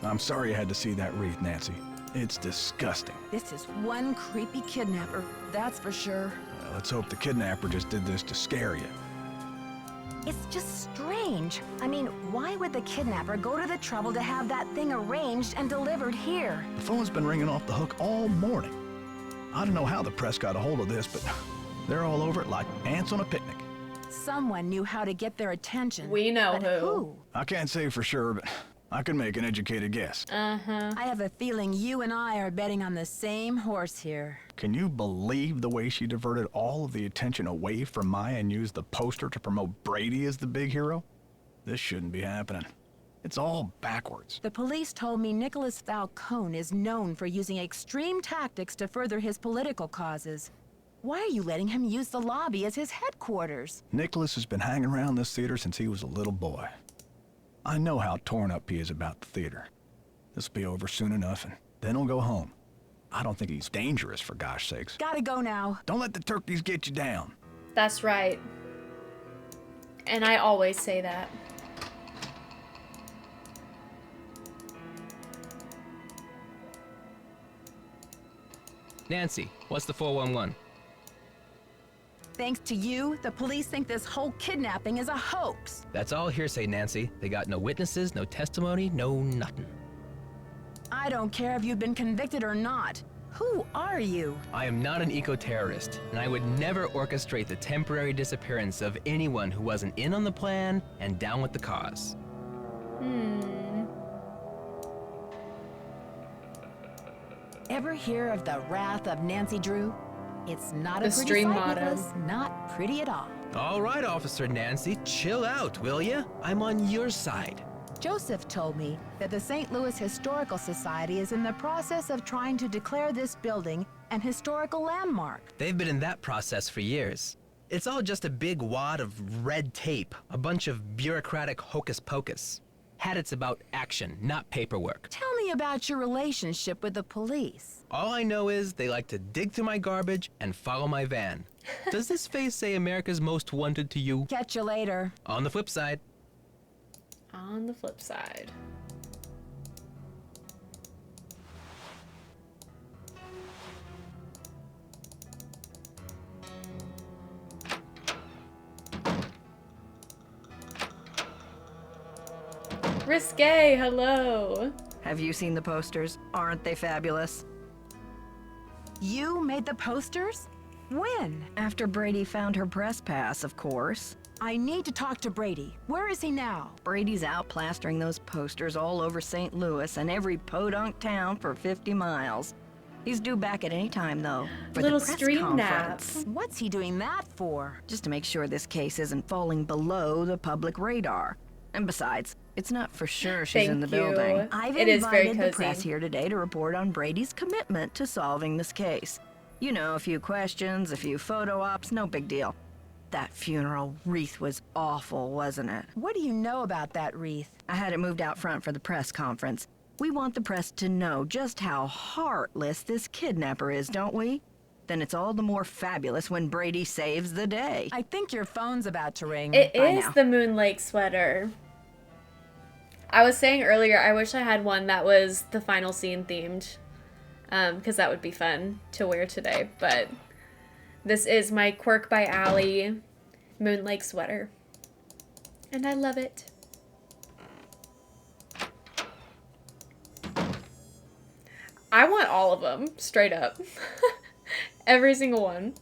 I'm sorry you had to see that wreath, Nancy. It's disgusting. This is one creepy kidnapper, that's for sure. Let's hope the kidnapper just did this to scare you. It's just strange. I mean, why would the kidnapper go to the trouble to have that thing arranged and delivered here? The phone's been ringing off the hook all morning. I don't know how the press got a hold of this, but they're all over it like ants on a picnic. Someone knew how to get their attention. We know but who. I can't say for sure, but I can make an educated guess. I have a feeling you and I are betting on the same horse here. Can you believe the way she diverted all of the attention away from Maya and used the poster to promote Brady as the big hero? This shouldn't be happening. It's all backwards. The police told me Nicholas Falcone is known for using extreme tactics to further his political causes. Why are you letting him use the lobby as his headquarters? Nicholas has been hanging around this theater since he was a little boy. I know how torn up he is about the theater. This'll be over soon enough, and then he'll go home. I don't think he's dangerous, for gosh sakes. Gotta go now. Don't let the turkeys get you down. That's right. And I always say that. Nancy, what's the 411? Thanks to you, the police think this whole kidnapping is a hoax. That's all hearsay, Nancy. They got no witnesses, no testimony, no nothing. I don't care if you've been convicted or not. Who are you? I am not an eco-terrorist, and I would never orchestrate the temporary disappearance of anyone who wasn't in on the plan and down with the cause. Ever hear of the wrath of Nancy Drew? It's not The a pretty stream sight, motto. Nicholas. Not pretty at all. All right, Officer Nancy, chill out, will ya? I'm on your side. Joseph told me that the St. Louis Historical Society is in the process of trying to declare this building an historical landmark. They've been in that process for years. It's all just a big wad of red tape, a bunch of bureaucratic hocus pocus. Hadits about action, not paperwork. Tell me about your relationship with the police. All I know is they like to dig through my garbage and follow my van. Does this face say America's Most Wanted to you? Catch you later. On the flip side. On the flip side. Risque, hello. Have you seen the posters? Aren't they fabulous? You made the posters? When? After Brady found her press pass, of course. I need to talk to Brady. Where is he now? Brady's out plastering those posters all over St. Louis and every podunk town for 50 miles. He's due back at any time, though, for Little the press stream conference. nap. What's he doing that for? Just to make sure this case isn't falling below the public radar. And besides, it's not for sure she's in the Thank you. building. I've It is very invited the cozy. press here today to report on Brady's commitment to solving this case. You know, a few questions, a few photo ops, no big deal. That funeral wreath was awful, wasn't it? What do you know about that wreath? I had it moved out front for the press conference. We want the press to know just how heartless this kidnapper is, don't we? Then it's all the more fabulous when Brady saves the day. I think your phone's about to ring. It Bye is now. the Moon Lake sweater. I was saying earlier, I wish I had one that was the final scene themed, because that would be fun to wear today. But this is my Quirk by Allie Moon Lake sweater, and I love it. I want all of them, straight up. Every single one.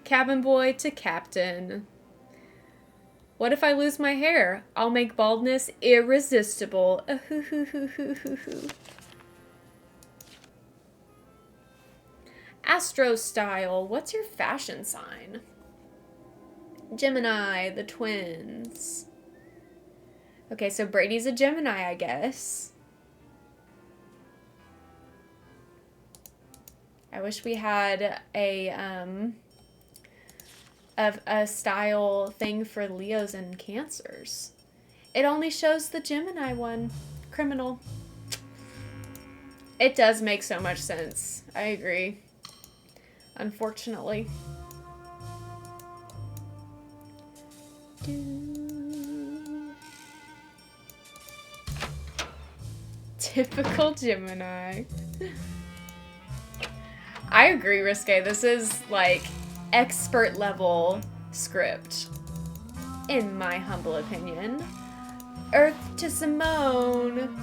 Cabin boy to captain. What if I lose my hair? I'll make baldness irresistible. Astro style. What's your fashion sign? Gemini, the twins. Okay, so Brady's a Gemini, I guess. I wish we had a style thing for Leos and Cancers. It only shows the Gemini one. Criminal. It does make so much sense. I agree. Unfortunately. Typical Gemini. I agree, Risque. This is like expert level script, in my humble opinion. Earth to Simone.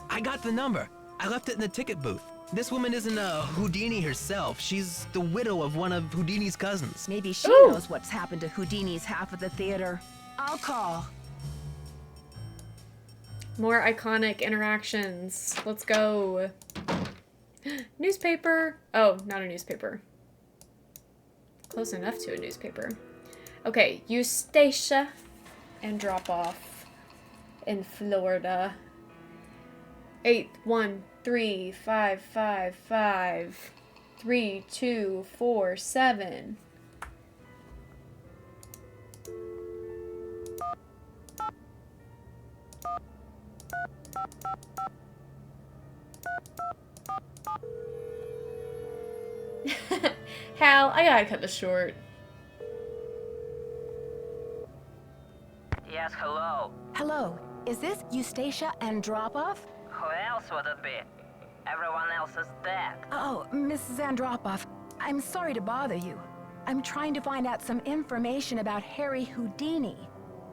I got the number. I left it in the ticket booth. This woman isn't Houdini herself. She's the widow of one of Houdini's cousins. Maybe she knows what's happened to Houdini's half of the theater. I'll call. More iconic interactions. Let's go. Newspaper. Oh, not a newspaper. Close enough to a newspaper. Okay, Eustacia and drop off in Florida. 81355 3247. Hal, I gotta cut this short. Yes, hello. Hello, is this Eustacia Andropov? Who else would it be? Everyone else is dead. Oh, Mrs. Andropov, I'm sorry to bother you. I'm trying to find out some information about Harry Houdini.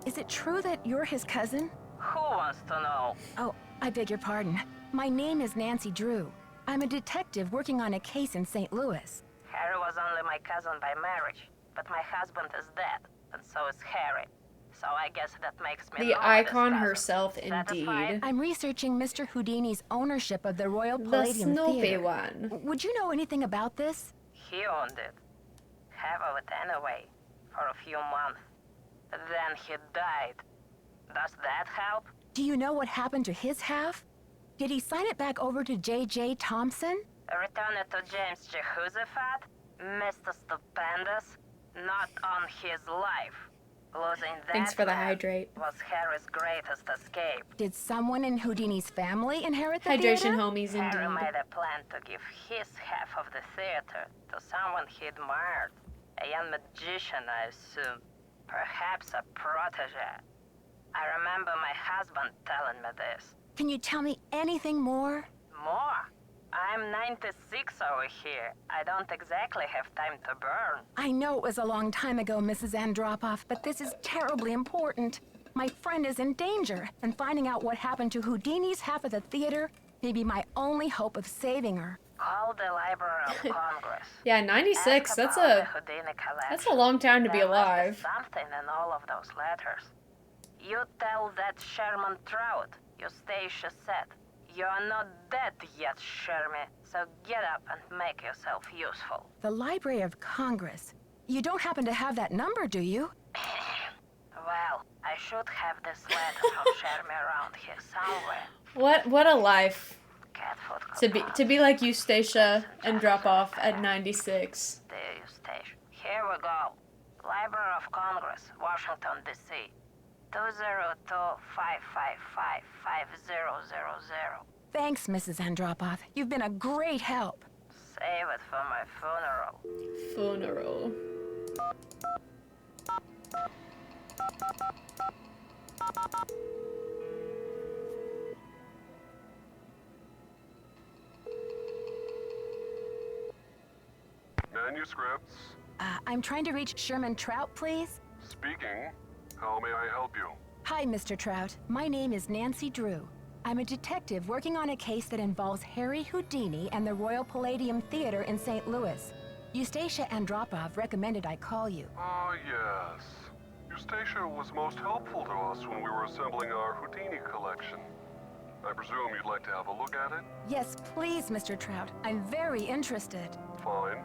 Is it true that you're his cousin? Who wants to know? Oh, I beg your pardon. My name is Nancy Drew. I'm a detective working on a case in St. Louis. Harry was only my cousin by marriage, but my husband is dead, and so is Harry. So I guess that makes me The know icon this cousin. herself, indeed. I'm researching Mr. Houdini's ownership of the Royal The Palladium Snoopy Theater. one. Would you know anything about this? He owned it. Have of it anyway, for a few months. Then he died. Does that help? Do you know what happened to his half? Did he sign it back over to J.J. Thompson? Return it to James Jehoshaphat, Mr. Stupendous, not on his life. Losing that Thanks for the man hydrate. was Harry's greatest escape. Did someone in Houdini's family inherit the Hydration theater? homies Harry indeed. made a plan to give his half of the theater to someone he admired. A young magician, I assume. Perhaps a protege. I remember my husband telling me this. Can you tell me anything more? More? I'm 96 over here. I don't exactly have time to burn. I know it was a long time ago, Mrs. Andropoff, but this is terribly important. My friend is in danger, and finding out what happened to Houdini's half of the theater may be my only hope of saving her. Call the Library of Congress. Yeah, 96. Ask That's about a the Houdini collection. that's a long time to be There must alive. something in all of those letters. You tell that Sherman Trout, Eustacia said. You're not dead yet, Shermy, so get up and make yourself useful. The Library of Congress. You don't happen to have that number, do you? Well, I should have this letter from Shermy around here somewhere. What a life. Cat food To be like Eustacia and drop off at 96. Dear Eustacia, here we go. Library of Congress, Washington, D.C. 202-555-5000. Thanks, Mrs. Andropoff. You've been a great help. Save it for my funeral. Funeral. Manuscripts. I'm trying to reach Sherman Trout, please. Speaking. How may I help you? Hi, Mr. Trout. My name is Nancy Drew. I'm a detective working on a case that involves Harry Houdini and the Royal Palladium Theater in St. Louis. Eustacia Andropov recommended I call you. Ah, yes. Eustacia was most helpful to us when we were assembling our Houdini collection. I presume you'd like to have a look at it? Yes, please, Mr. Trout. I'm very interested. Fine.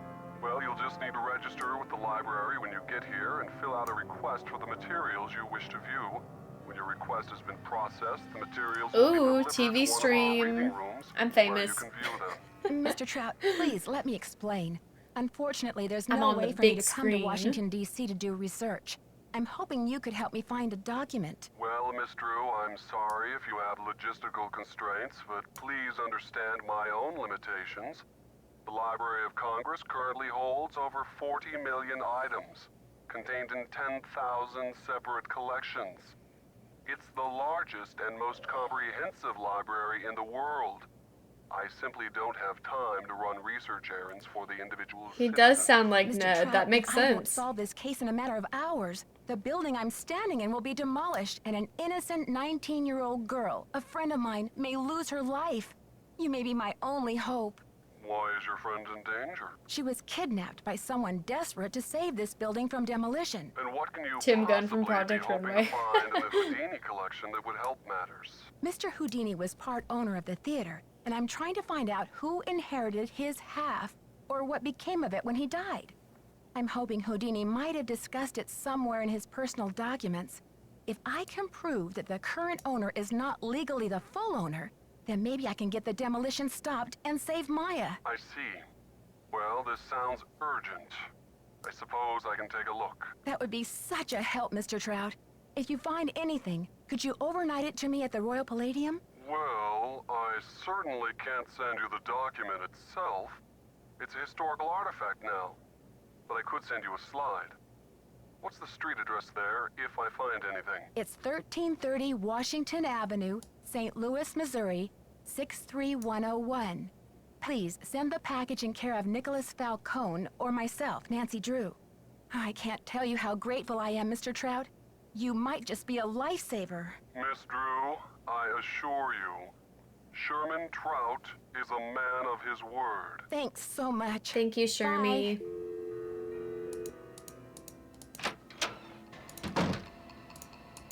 Well, you'll just need to register with the library when you get here and fill out a request for the materials you wish to view. When your request has been processed, the materials will be Ooh, delivered TV to one of our stream. reading rooms I'm where famous. you can view them. Mr. Trout, please let me explain. Unfortunately, there's I'm no on the way for me big to come to screen. Washington, D.C. to do research. I'm hoping you could help me find a document. Well, Miss Drew, I'm sorry if you have logistical constraints, but please understand my own limitations. The Library of Congress currently holds over 40 million items, contained in 10,000 separate collections. It's the largest and most comprehensive library in the world. I simply don't have time to run research errands for the individual He does citizens. sound like Mr. Ned. Trout, That makes if I won't sense. solve this case in a matter of hours. The building I'm standing in will be demolished, and an innocent 19-year-old girl, a friend of mine, may lose her life. You may be my only hope. Why is your friend in danger? She was kidnapped by someone desperate to save this building from demolition. And what can you Tim Gunn from possibly Project be hoping Runway. to find in the Houdini collection that would help matters? Mr. Houdini was part owner of the theater, and I'm trying to find out who inherited his half, or what became of it when he died. I'm hoping Houdini might have discussed it somewhere in his personal documents. If I can prove that the current owner is not legally the full owner, then maybe I can get the demolition stopped and save Maya. I see. Well, this sounds urgent. I suppose I can take a look. That would be such a help, Mr. Trout. If you find anything, could you overnight it to me at the Royal Palladium? Well, I certainly can't send you the document itself. It's a historical artifact now. But I could send you a slide. What's the street address there, if I find anything? It's 1330 Washington Avenue, St. Louis, Missouri, 63101. Please send the package in care of Nicholas Falcone or myself, Nancy Drew. I can't tell you how grateful I am, Mr. Trout. You might just be a lifesaver. Miss Drew, I assure you, Sherman Trout is a man of his word. Thanks so much. Thank you, Shermie. Bye.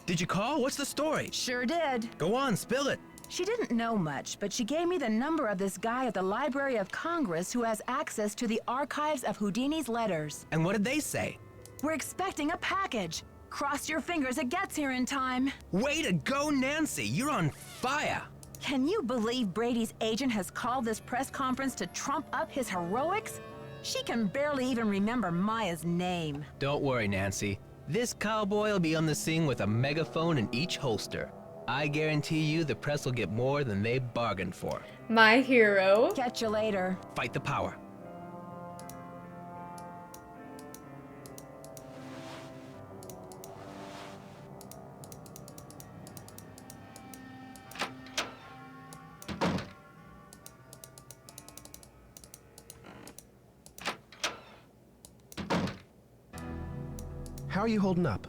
Did you call? What's the story? Sure did. Go on, spill it. She didn't know much, but she gave me the number of this guy at the Library of Congress who has access to the archives of Houdini's letters. And what did they say? We're expecting a package. Cross your fingers it gets here in time. Way to go, Nancy. You're on fire. Can you believe Brady's agent has called this press conference to trump up his heroics? She can barely even remember Maya's name. Don't worry, Nancy. This cowboy will be on the scene with a megaphone in each holster. I guarantee you the press will get more than they bargained for. My hero. Catch you later. Fight the power. How are you holding up?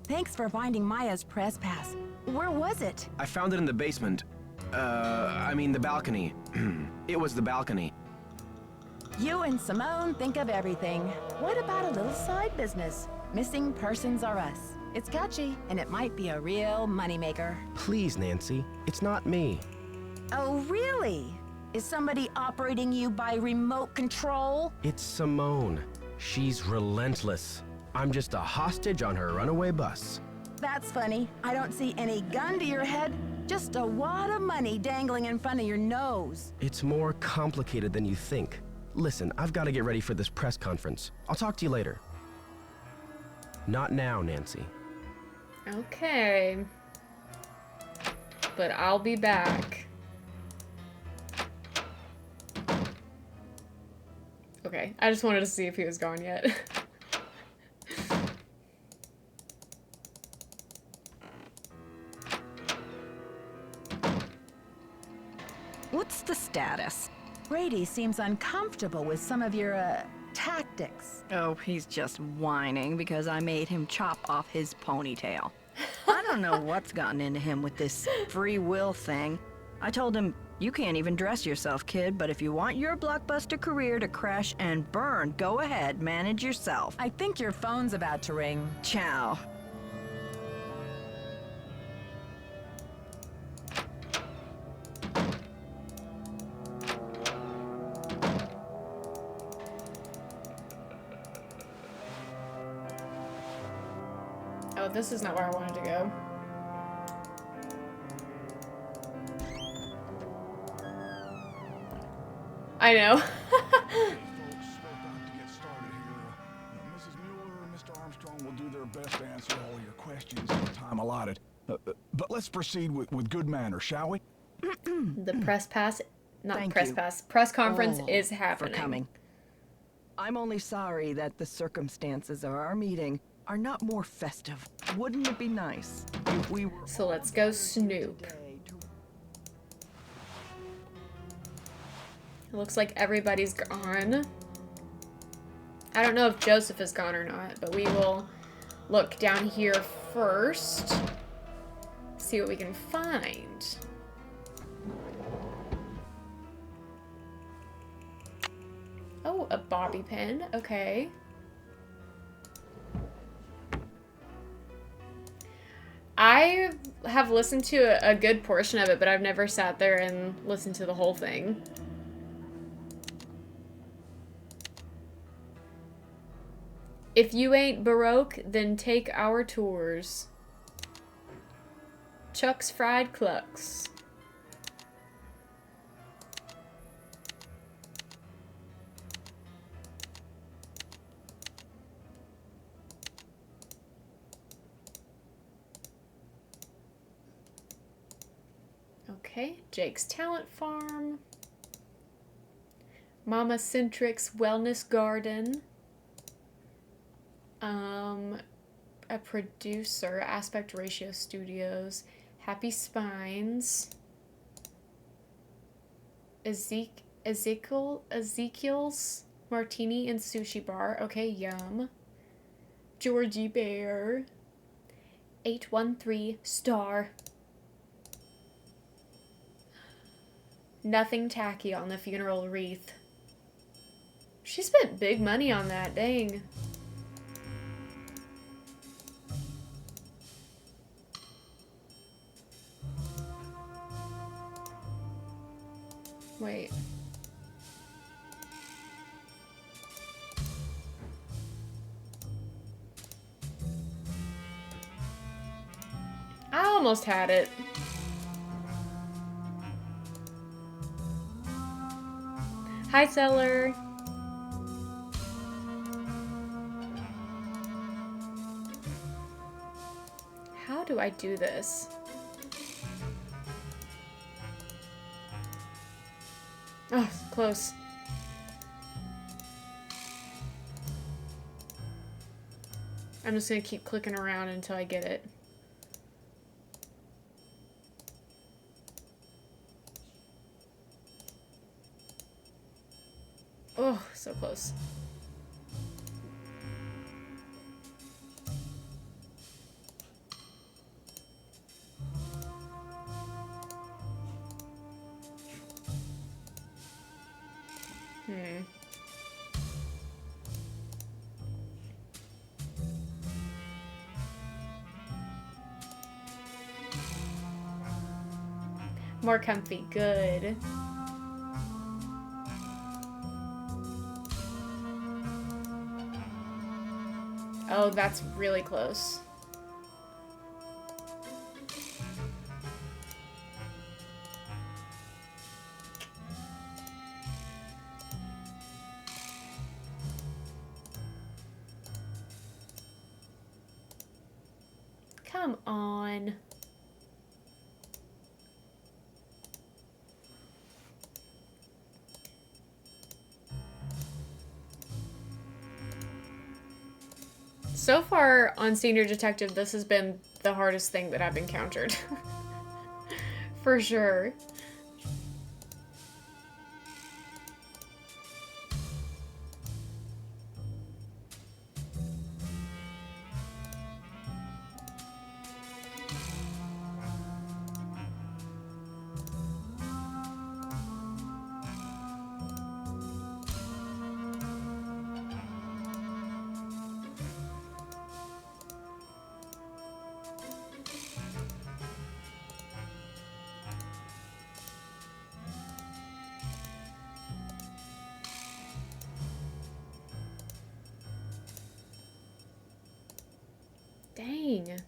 Thanks for finding Maya's press pass. Where was it? I found it in the basement. I mean the balcony. It was the balcony. You and Simone think of everything. What about a little side business? Missing Persons Are Us. It's catchy, and it might be a real moneymaker. Please, Nancy. It's not me. Oh, really? Is somebody operating you by remote control? It's Simone. She's relentless. I'm just a hostage on her runaway bus. That's funny. I don't see any gun to your head, just a wad of money dangling in front of your nose. It's more complicated than you think. Listen, I've got to get ready for this press conference. I'll talk to you later. Not now, Nancy. Okay. But I'll be back. Okay, I just wanted to see if he was gone yet. What's the status? Brady seems uncomfortable with some of your, tactics. Oh, he's just whining because I made him chop off his ponytail. I don't know what's gotten into him with this free will thing. I told him, you can't even dress yourself, kid, but if you want your blockbuster career to crash and burn, go ahead, manage yourself. I think your phone's about to ring. Ciao. Oh, this is not where I wanted to go. I know. Mrs. Mueller and Mr. Armstrong will do their best to answer all your questions in the time allotted. But let's proceed with good manners, shall we? The press pass, not Thank press you pass, press conference all is happening. For coming. I'm only sorry that the circumstances of our meeting are not more festive. Wouldn't it be nice if we were... So let's go snoop. It looks like everybody's gone. I don't know if Joseph is gone or not, but we will look down here first. See what we can find. Oh, a bobby pin. Okay. I have listened to a good portion of it, but I've never sat there and listened to the whole thing. If you ain't Baroque, then take our tours. Chuck's Fried Clucks. Okay, Jake's Talent Farm. Mama Centric's Wellness Garden. A producer, Aspect Ratio Studios, Happy Spines, Ezekiel's Martini and Sushi Bar, okay, yum. Georgie Bear, 813 Star. Nothing tacky on the funeral wreath. She spent big money on that, dang. Wait. I almost had it. Hi, Seller. How do I do this? Oh, close. I'm just gonna keep clicking around until I get it. Oh, so close. More comfy, good. Oh, that's really close. Come on. So far on Senior Detective, this has been the hardest thing that I've encountered. For sure. Dang.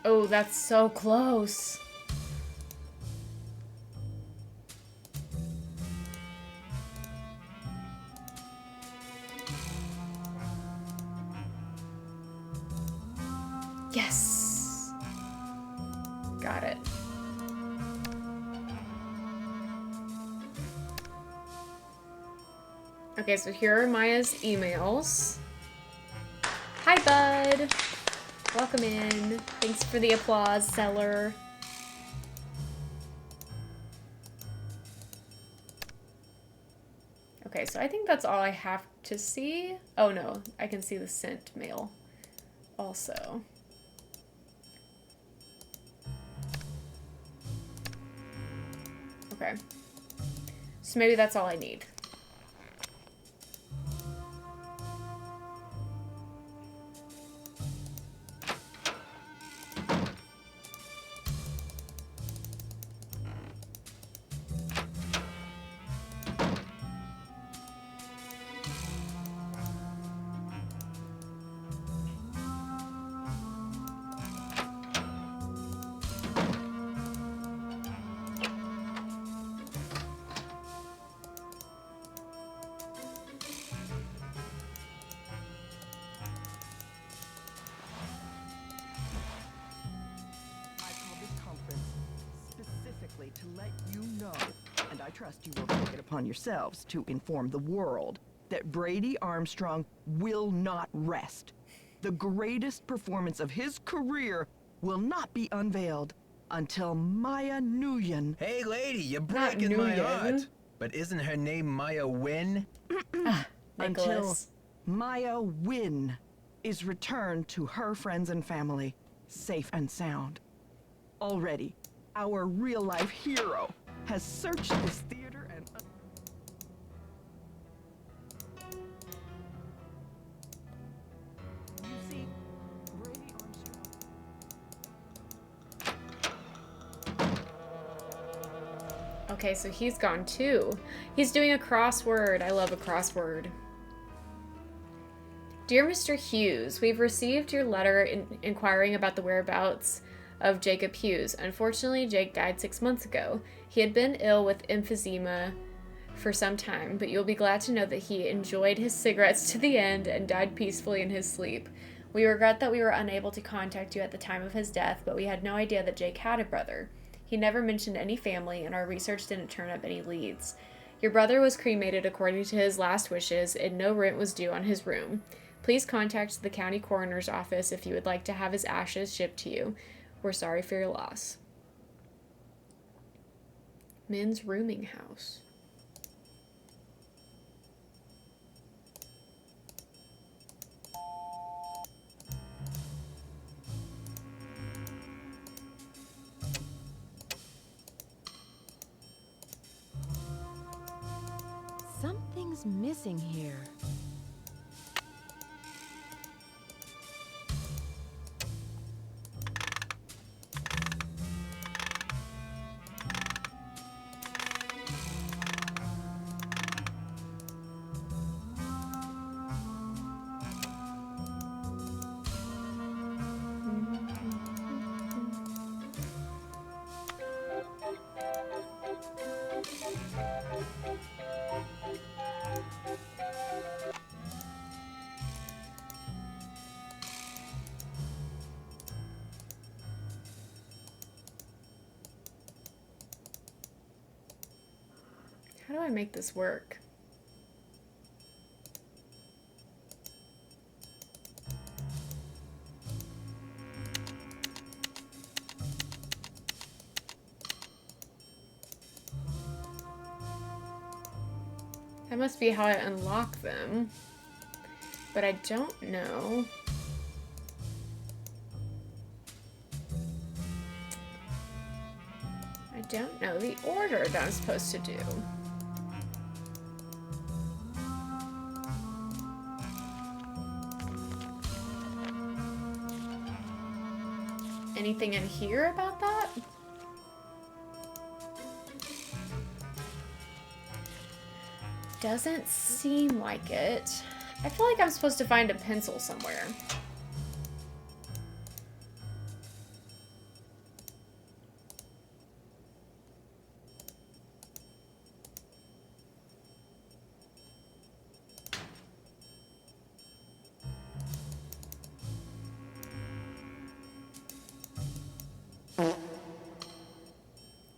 Oh, that's so close. Yes. Got it. Okay, so here are Maya's emails. Hi, bud. Welcome in. Thanks for the applause, Seller. Okay, so I think that's all I have to see. Oh no, I can see the sent mail also. Okay. So maybe that's all I need. To let you know, and I trust you will take it upon yourselves to inform the world, that Brady Armstrong will not rest. The greatest performance of his career will not be unveiled until Maya Nguyen. Hey, lady, you're breaking my heart. But isn't her name Maya Wynn? Until Maya Wynn is returned to her friends and family, safe and sound. Already, our real-life hero has searched this theater and... You see, Brady Armstrong... Okay, so he's gone too. He's doing a crossword. I love a crossword. Dear Mr. Hughes, we've received your letter inquiring about the whereabouts of Jacob Hughes. Unfortunately, Jake died 6 months ago. He had been ill with emphysema for some time, but you'll be glad to know that he enjoyed his cigarettes to the end and died peacefully in his sleep. We regret that we were unable to contact you at the time of his death, but we had no idea that Jake had a brother. He never mentioned any family, and our research didn't turn up any leads. Your brother was cremated according to his last wishes, and no rent was due on his room. Please contact the county coroner's office if you would like to have his ashes shipped to you. We're sorry for your loss. Men's rooming house. Something's missing here. How do I make this work? That must be how I unlock them. But I don't know. I don't know the order that I'm supposed to do. Anything in here about that? Doesn't seem like it. I feel like I'm supposed to find a pencil somewhere.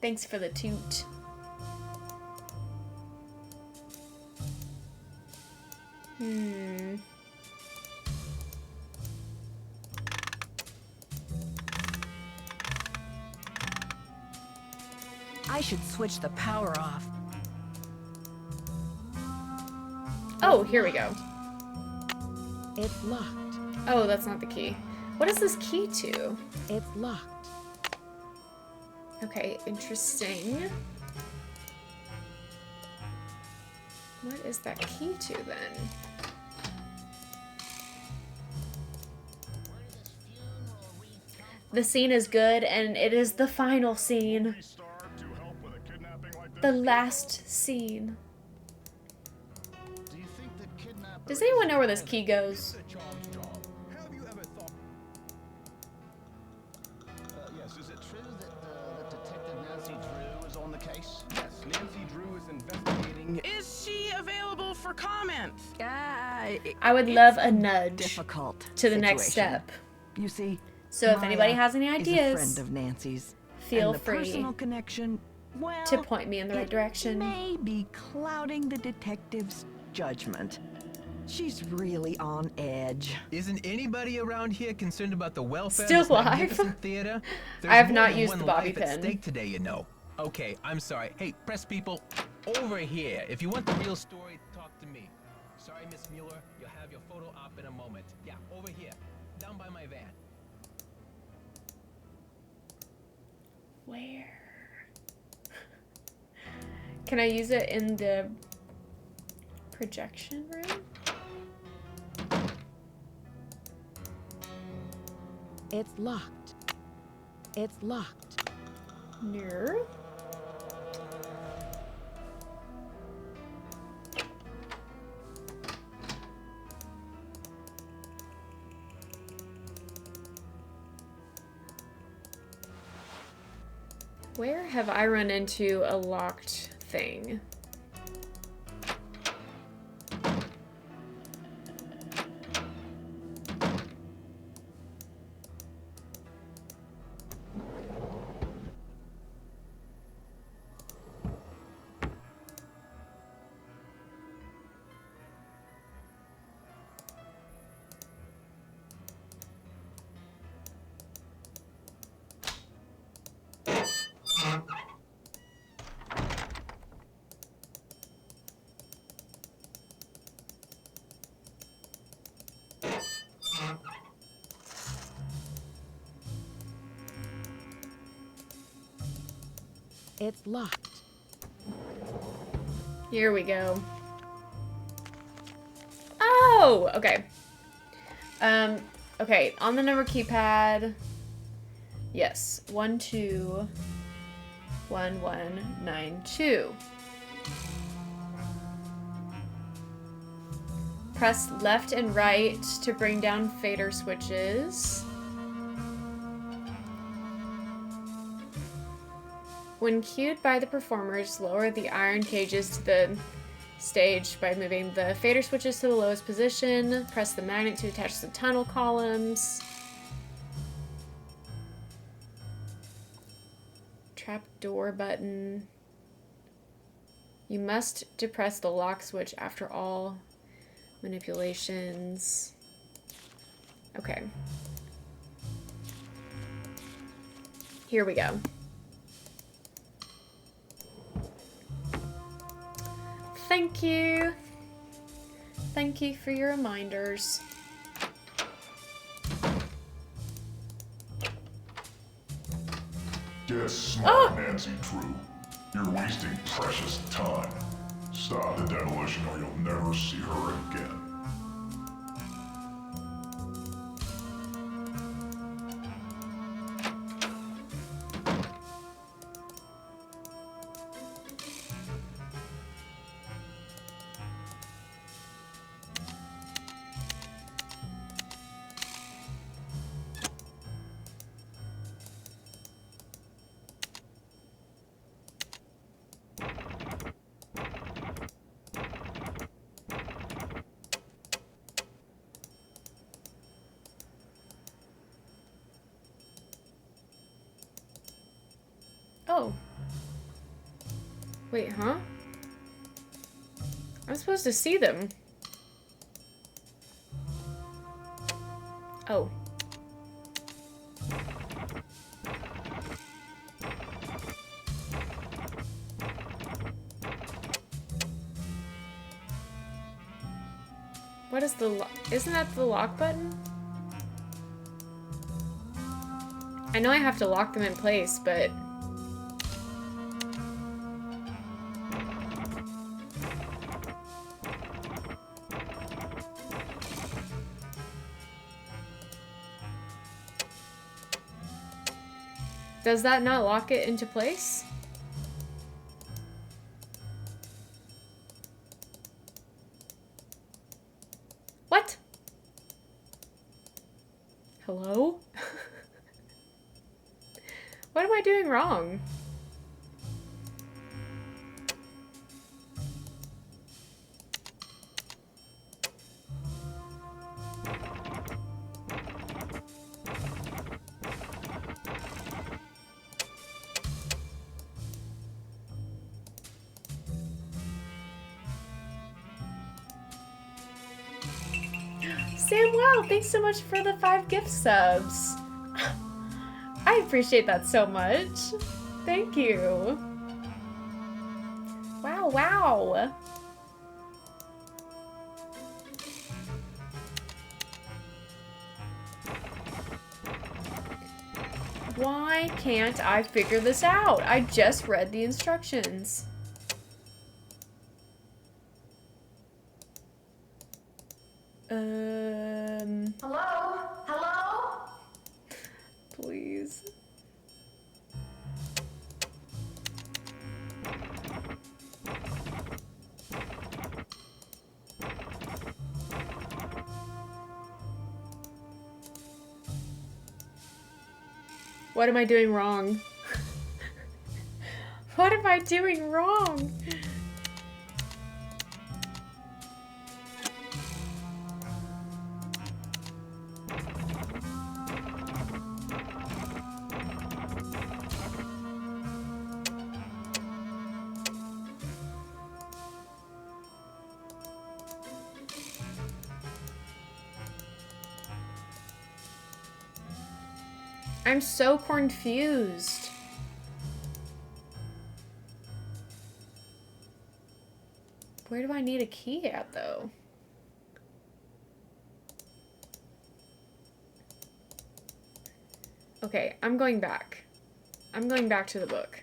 Thanks for the toot. I should switch the power off. Oh, here we go. It's locked. Oh, that's not the key. What is this key to? It's locked. Okay, interesting. What is that key to then? The scene is good, and it is the final scene. The last scene. Does anyone know where this key goes? Yes, is it true that Detective Nancy Drew is on the case? Yes, Nancy Drew is investigating. Is she available for comment? I would love a nudge difficult to the next situation. step. You see, So if Maya anybody has any is a ideas, friend of Nancy's. feel and the free personal connection, well, to point me in the right direction. May be clouding the detective's judgment. She's really on edge. Isn't anybody around here concerned about the welfare Still of this live? magnificent theater? I have There's not more than used one the bobby life at pin. stake today, you know. Okay, I'm sorry. Hey, press people, over here. If you want the real story, talk to me. Sorry, Miss Mueller. You'll have your photo op in a moment. Yeah, over here, down by my van. Where? Can I use it in the projection room? It's locked. It's locked. No. Where have I run into a locked thing? It's locked. Here we go. Oh, okay. Okay, on the number keypad. Yes, 121192. Press left and right to bring down fader switches. When cued by the performers, lower the iron cages to the stage by moving the fader switches to the lowest position. Press the magnet to attach the tunnel columns. Trap door button. You must depress the lock switch after all manipulations. Okay. Here we go. Thank you. Thank you for your reminders. Get smart, Nancy Drew. You're wasting precious time. Stop the demolition or you'll never see her again. Oh. Wait, huh? I'm supposed to see them. Oh. What is the lock? Isn't that the lock button? I know I have to lock them in place, but... Does that not lock it into place? What? Hello? What am I doing wrong? Sam, wow, thanks so much for the 5 gift subs. I appreciate that so much. Thank you. Wow, wow. Why can't I figure this out? I just read the instructions. Hello? Hello? Please. What am I doing wrong? What am I doing wrong? I'm so confused. Where do I need a key at, though? Okay, I'm going back. I'm going back to the book.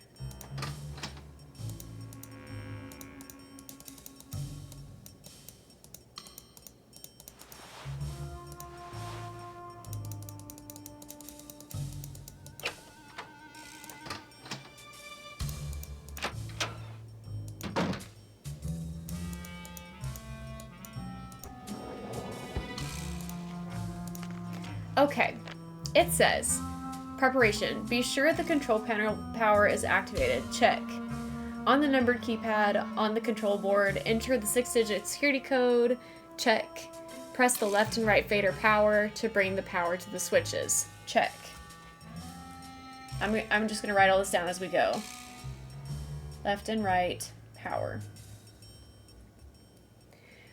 Okay, it says, preparation. Be sure the control panel power is activated. Check. On the numbered keypad on the control board, enter the 6-digit security code. Check. Press the left and right fader power to bring the power to the switches. Check. I'm just going to write all this down as we go. Left and right power.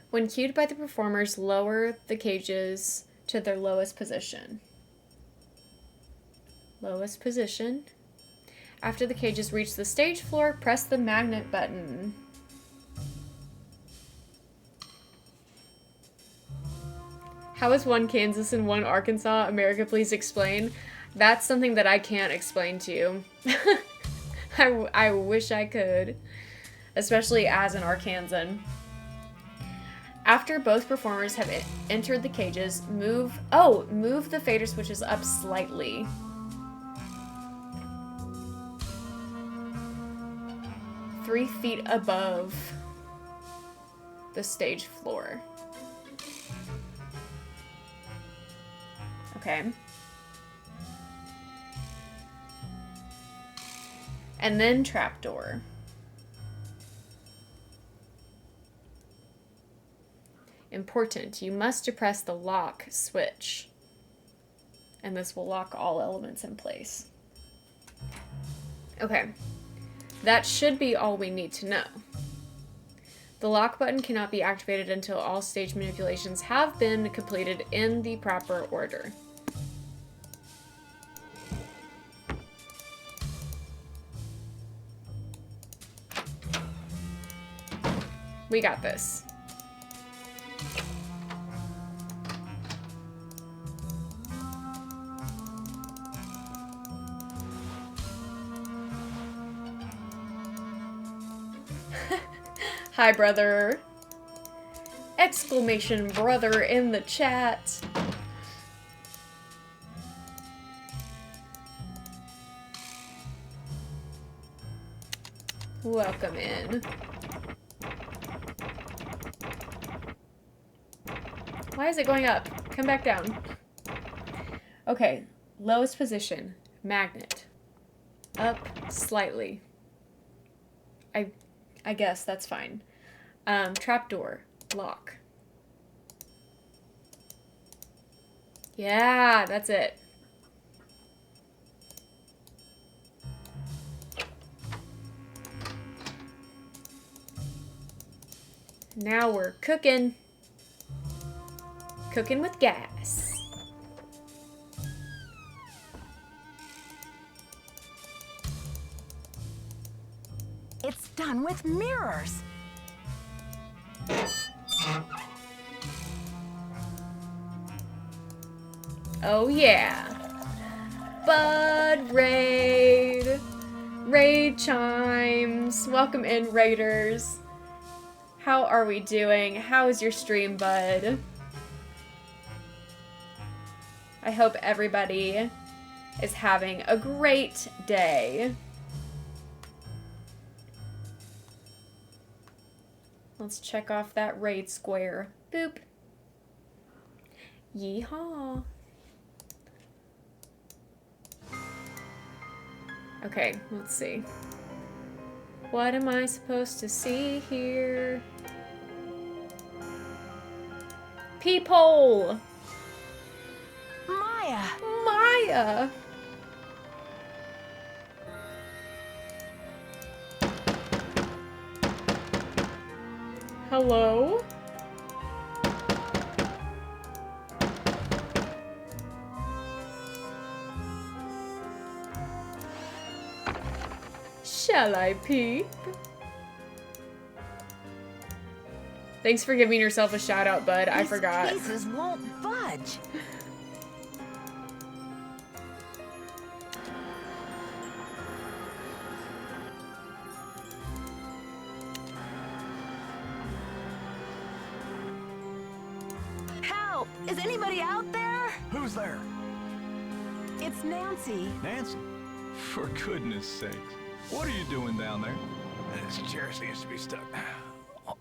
When cued by the performers, lower the cages to their lowest position. Lowest position. After the cages reach the stage floor, press the magnet button. How is one Kansas and one Arkansas? America, please explain. That's something that I can't explain to you. I wish I could. Especially as an Arkansan. After both performers have entered the cages, move the fader switches up slightly. Three feet above the stage floor. Okay. And then trapdoor. Important, you must depress the lock switch. And this will lock all elements in place. Okay. That should be all we need to know. The lock button cannot be activated until all stage manipulations have been completed in the proper order. We got this. Hi, brother. Exclamation brother in the chat. Welcome in. Why is it going up? Come back down. Okay, lowest position, magnet. Up slightly. I guess that's fine. Trapdoor, lock. Yeah, that's it. Now we're cooking. Cooking with gas. It's done with mirrors. Oh yeah. Bud raid. Raid chimes. Welcome in, raiders. How are we doing? How is your stream, bud? I hope everybody is having a great day. Let's check off that raid square. Boop. Yeehaw. Okay, let's see. What am I supposed to see here? Peephole! Maya! Maya! Hello? Shall I peep? Thanks for giving yourself a shout out, bud. I forgot. These pieces won't budge. Help! Is anybody out there? Who's there? It's Nancy. Nancy? For goodness sakes. What are you doing down there? This chair seems to be stuck.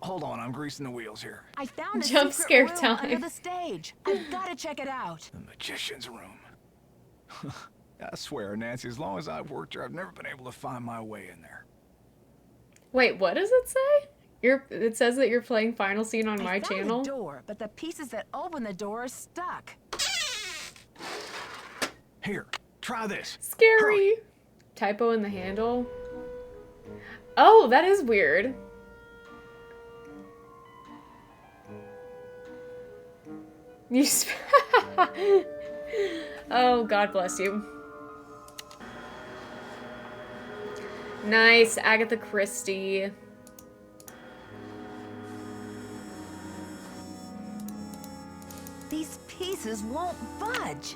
Hold on, I'm greasing the wheels here. I found a Jump secret scare room time. under the stage. I've got to check it out. The magician's room. I swear, Nancy, as long as I've worked here, I've never been able to find my way in there. Wait, what does it say? It says that you're playing Final Scene on my I found channel. the door, but the pieces that open the door are stuck. Here, try this. Scary. Typo in the handle. Oh, that is weird. You Oh, God bless you. Nice, Agatha Christie. These pieces won't budge.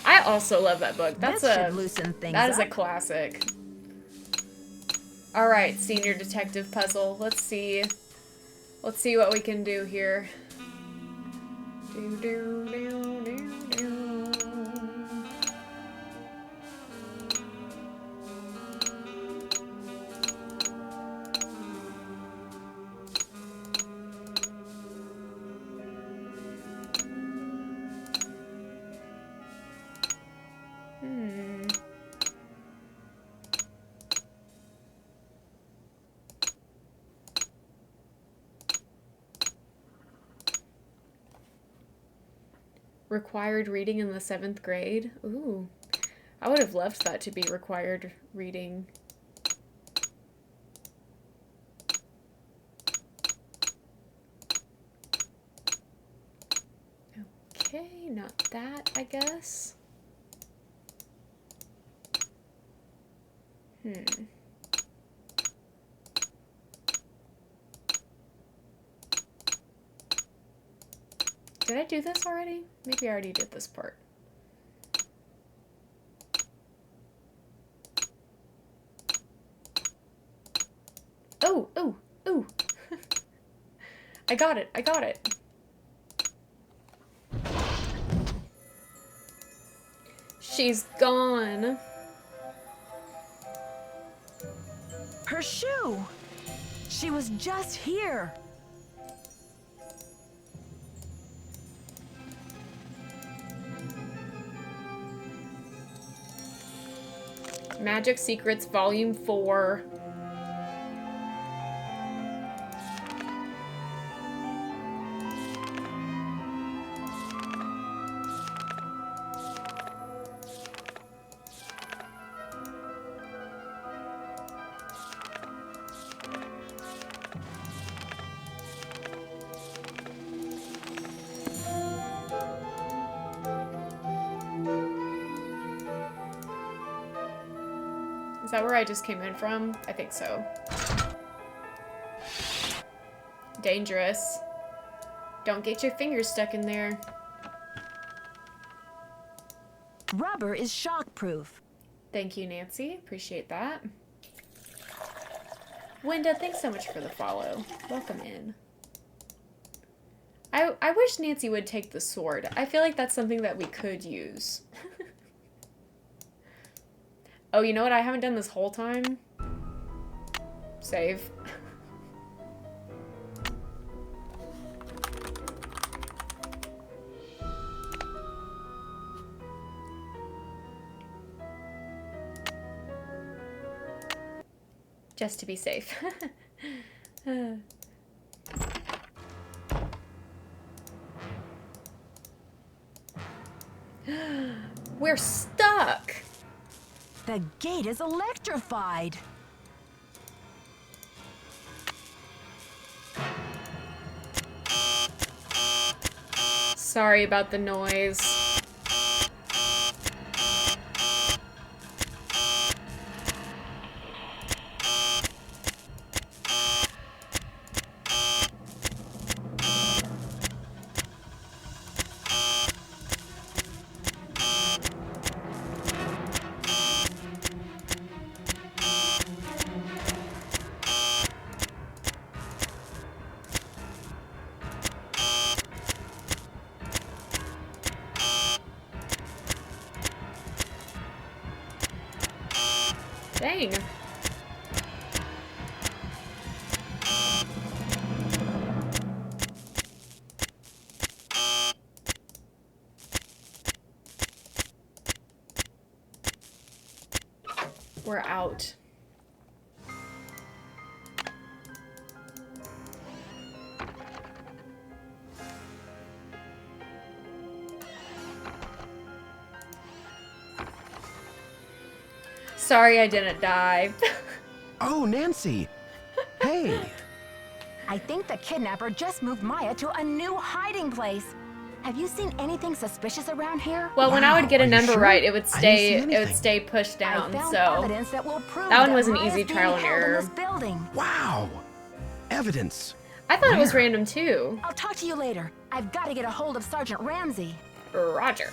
I also love that book. That's This should loosen things that is a up. classic. All right, senior detective puzzle. Let's see what we can do here. Do, do, do, do, do. Required reading in the 7th grade? Ooh. I would have loved that to be required reading. Okay, not that, I guess. Did I do this already? Maybe I already did this part. Oh, oh, oh. I got it, I got it. She's gone. Her shoe! She was just here. Magic Secrets Volume 4. Is that where I just came in from? I think so. Dangerous. Don't get your fingers stuck in there. Rubber is shockproof. Thank you, Nancy. Appreciate that. Winda, thanks so much for the follow. Welcome in. I wish Nancy would take the sword. I feel like that's something that we could use. Oh, you know what I haven't done this whole time? Save. Just to be safe. We're stuck! The gate is electrified. Sorry about the noise. Dang. We're out. Sorry I didn't die. Oh, Nancy! Hey! I think the kidnapper just moved Maya to a new hiding place. Have you seen anything suspicious around here? Well, when I would get a number sure? right, it would I didn't see stay anything. pushed down. I found So evidence that will prove that one was an Maya's easy being trial and held in error. this building. Wow! Evidence. I thought it was Where? random too. I'll talk to you later. I've got to get a hold of Sergeant Ramsey. Roger.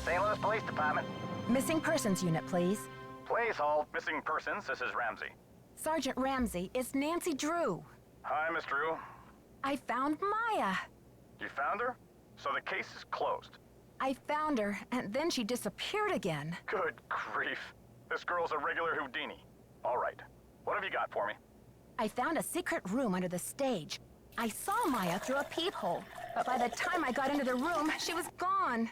St. Louis Police Department. Missing persons unit, please. Please hold missing persons. This is Ramsey. Sergeant Ramsey, it's Nancy Drew. Hi, Miss Drew. I found Maya. You found her? So the case is closed. I found her, and then she disappeared again. Good grief. This girl's a regular Houdini. All right. What have you got for me? I found a secret room under the stage. I saw Maya through a peephole, but by the time I got into the room, she was gone.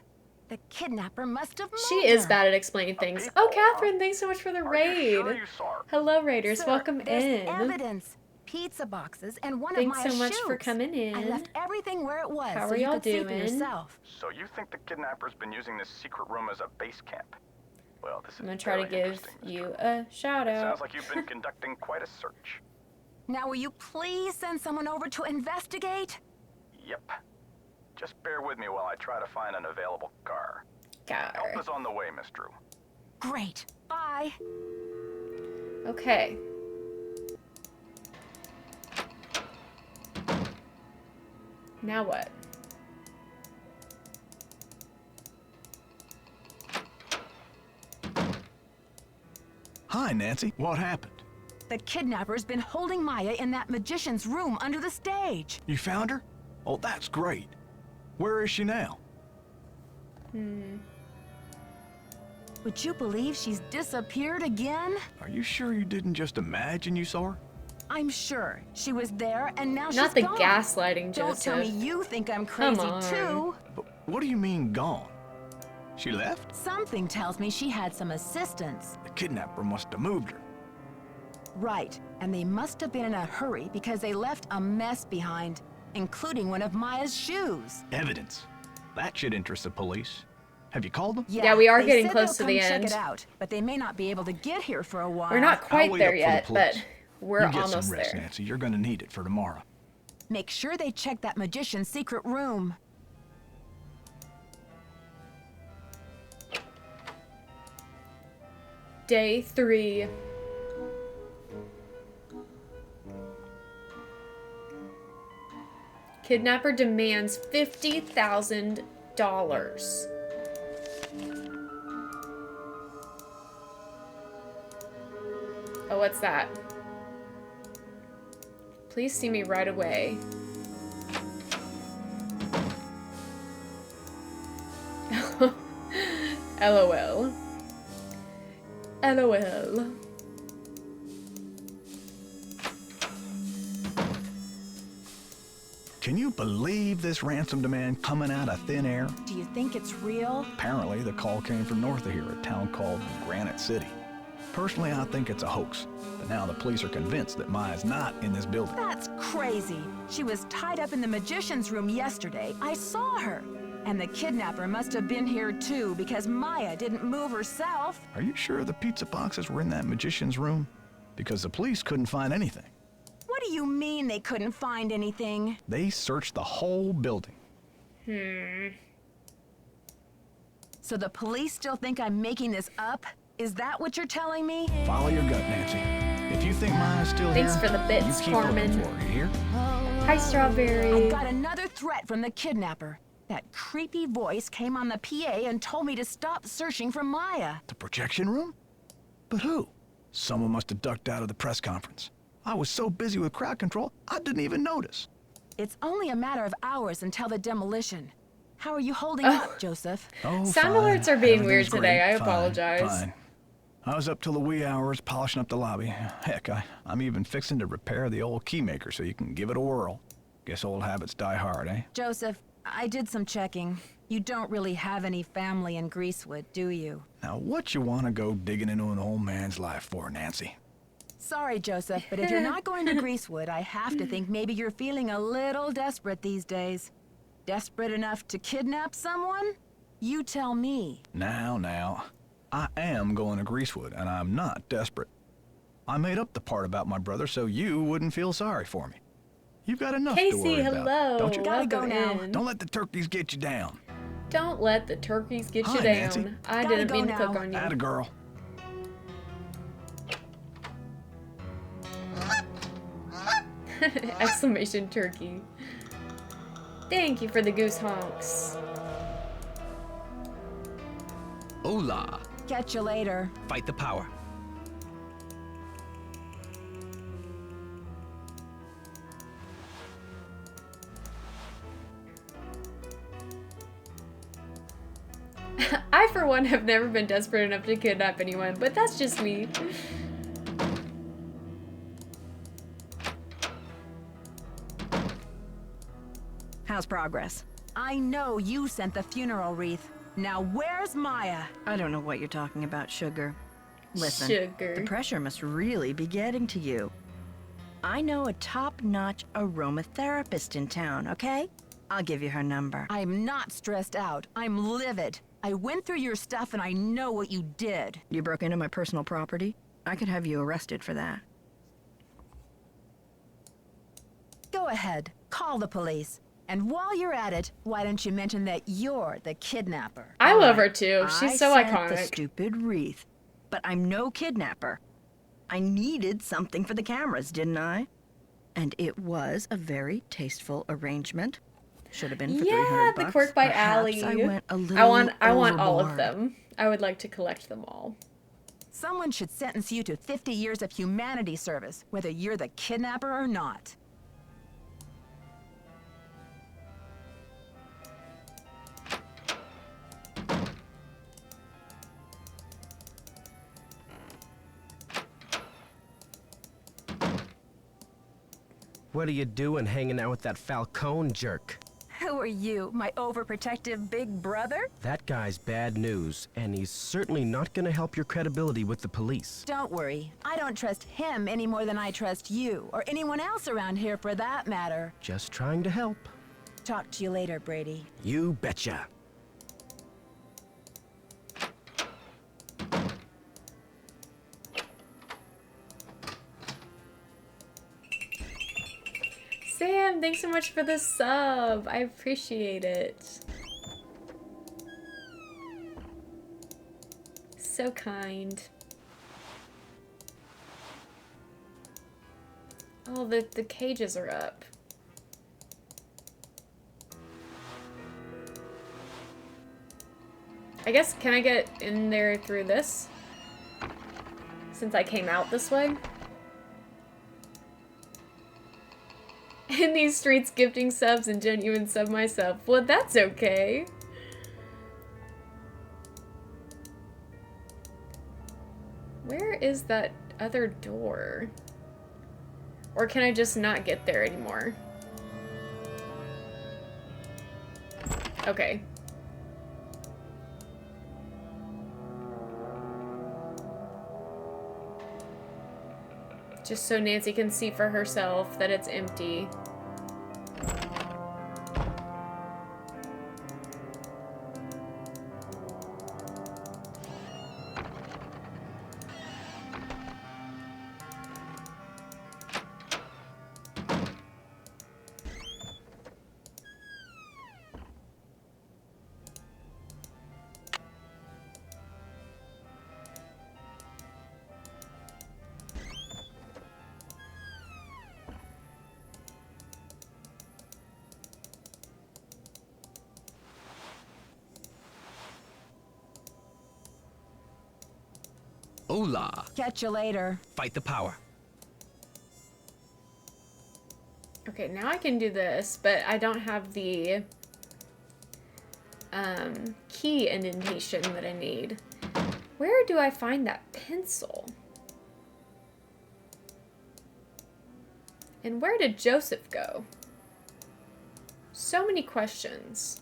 The kidnapper must have moved She is her. bad at explaining things. Oh, Catherine, thanks so much for the raid. Sure you saw her? Hello, Raiders. Sir, Welcome there's in. evidence. Pizza boxes and one Thanks of Maya's so much shoes. for coming in. I left everything where it was How so are you y'all could see for doing? yourself. So you think the kidnapper's been using this secret room as a base camp? Well, this is I'm gonna try to very give interesting, Miss you Drew. a shout out. Sounds like you've been conducting quite a search. Now will you please send someone over to investigate? Yep. Just bear with me while I try to find an available car. Car. Help is on the way, Miss Drew. Great. Bye. Okay. Now what? Hi, Nancy. What happened? The kidnapper's been holding Maya in that magician's room under the stage. You found her? Oh, that's great. Where is she now? Would you believe she's disappeared again? Are you sure you didn't just imagine you saw her? I'm sure. She was there and now Not she's the gone. gaslighting, Don't tell me Joseph. you think I'm Come crazy on. too. But what do you mean gone? She left? Something tells me she had some assistance. The kidnapper must have moved her. Right, and they must have been in a hurry because they left a mess behind, including one of Maya's shoes. Evidence. That should interest the police. Have you called them? Yeah, we are they getting said close they'll to the come end. Check it out, but they may not be able to get here for a while. We're not I'll quite wait there up for the yet, but police. we're You get almost some rest, there. Nancy. You're gonna need it for tomorrow. Make sure they check that magician's secret room. Day 3. Kidnapper demands $50,000. Oh, what's that? Please see me right away. LOL. LOL. Can you believe this ransom demand coming out of thin air? Do you think it's real? Apparently, the call came from north of here, a town called Granite City. Personally, I think it's a hoax. But now the police are convinced that Maya's not in this building. That's crazy. She was tied up in the magician's room yesterday. I saw her. And the kidnapper must have been here too, because Maya didn't move herself. Are you sure the pizza boxes were in that magician's room? Because the police couldn't find anything. What do you mean they couldn't find anything? They searched the whole building. So the police still think I'm making this up? Is that what you're telling me? Follow your gut, Nancy. If you think Maya's still here, Thanks for the bits, you keep Carmen. looking for her, you hear? Hi, Strawberry. I got another threat from the kidnapper. That creepy voice came on the PA and told me to stop searching for Maya. The projection room? But who? Someone must have ducked out of the press conference. I was so busy with crowd control, I didn't even notice. It's only a matter of hours until the demolition. How are you holding up, Joseph? Oh, Sound fine. alerts are being Everything's weird today. great. I Fine, apologize. Fine. I was up till the wee hours polishing up the lobby. Heck, I'm even fixing to repair the old keymaker so you can give it a whirl. Guess old habits die hard, eh? Joseph, I did some checking. You don't really have any family in Greasewood, do you? Now, what you want to go digging into an old man's life for, Nancy? Sorry, Joseph, but if you're not going to Greasewood, I have to think maybe you're feeling a little desperate these days. Desperate enough to kidnap someone? You tell me. Now. I am going to Greasewood, and I'm not desperate. I made up the part about my brother so you wouldn't feel sorry for me. You've got enough to worry hello. about, don't you? Gotta go now. Don't let the turkeys get you down. Don't let the turkeys get you Hi, down. Nancy. I Gotta didn't go mean now. to click on you. Atta girl. Exclamation turkey. Thank you for the goose honks. Hola. Catch you later. Fight the power. I, for one, have never been desperate enough to kidnap anyone, but that's just me. How's progress? I know you sent the funeral wreath. Now where's Maya? I don't know what you're talking about, Sugar. Listen, Sugar. the pressure must really be getting to you. I know a top-notch aromatherapist in town, okay? I'll give you her number. I'm not stressed out. I'm livid. I went through your stuff and I know what you did. You broke into my personal property? I could have you arrested for that. Go ahead. Call the police. And while you're at it, why don't you mention that you're the kidnapper? I love her too. She's so I sent iconic. the stupid wreath, but I'm no kidnapper. I needed something for the cameras, didn't I? And it was a very tasteful arrangement. Should have been for Yeah, $300. the quirk by Perhaps Allie. I went a little I want all of overboard. them. I would like to collect them all. Someone should sentence you to 50 years of humanity service, whether you're the kidnapper or not. What are you doing hanging out with that Falcone jerk? Who are you, my overprotective big brother? That guy's bad news, and he's certainly not gonna help your credibility with the police. Don't worry. I don't trust him any more than I trust you, or anyone else around here for that matter. Just trying to help. Talk to you later, Brady. You betcha. Sam, thanks so much for the sub. I appreciate it. So kind. Oh, the cages are up. I guess, can I get in there through this? Since I came out this way? In these streets, gifting subs and genuine sub myself. Well, that's okay. Where is that other door? Or can I just not get there anymore? Okay. Just so Nancy can see for herself that it's empty. Hola! Catch you later. Fight the power. Okay, now I can do this, but I don't have the key indentation that I need. Where do I find that pencil? And where did Joseph go? So many questions.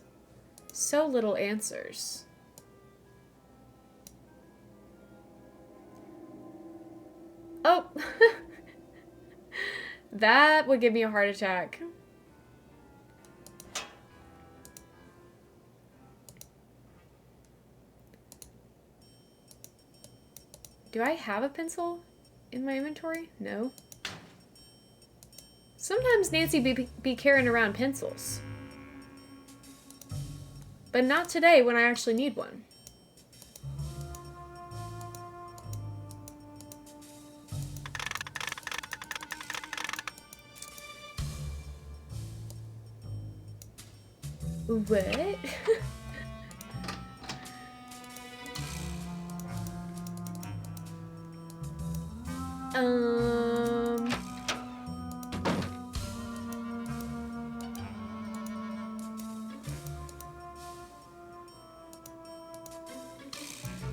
So little answers. Oh! That would give me a heart attack. Do I have a pencil in my inventory? No. Sometimes Nancy be carrying around pencils. But not today when I actually need one. What?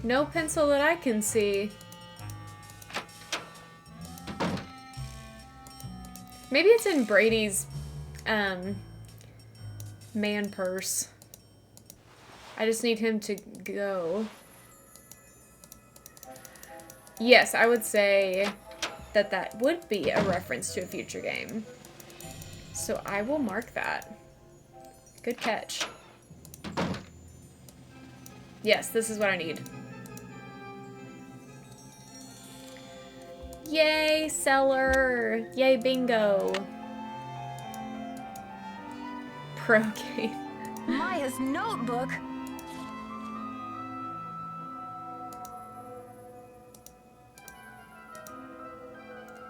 No pencil that I can see. Maybe it's in Brady's, man purse. I just need him to go. Yes, I would say that that would be a reference to a future game. So I will mark that. Good catch. Yes, this is what I need. Yay, seller! Yay, bingo! Pro game. Maya's notebook?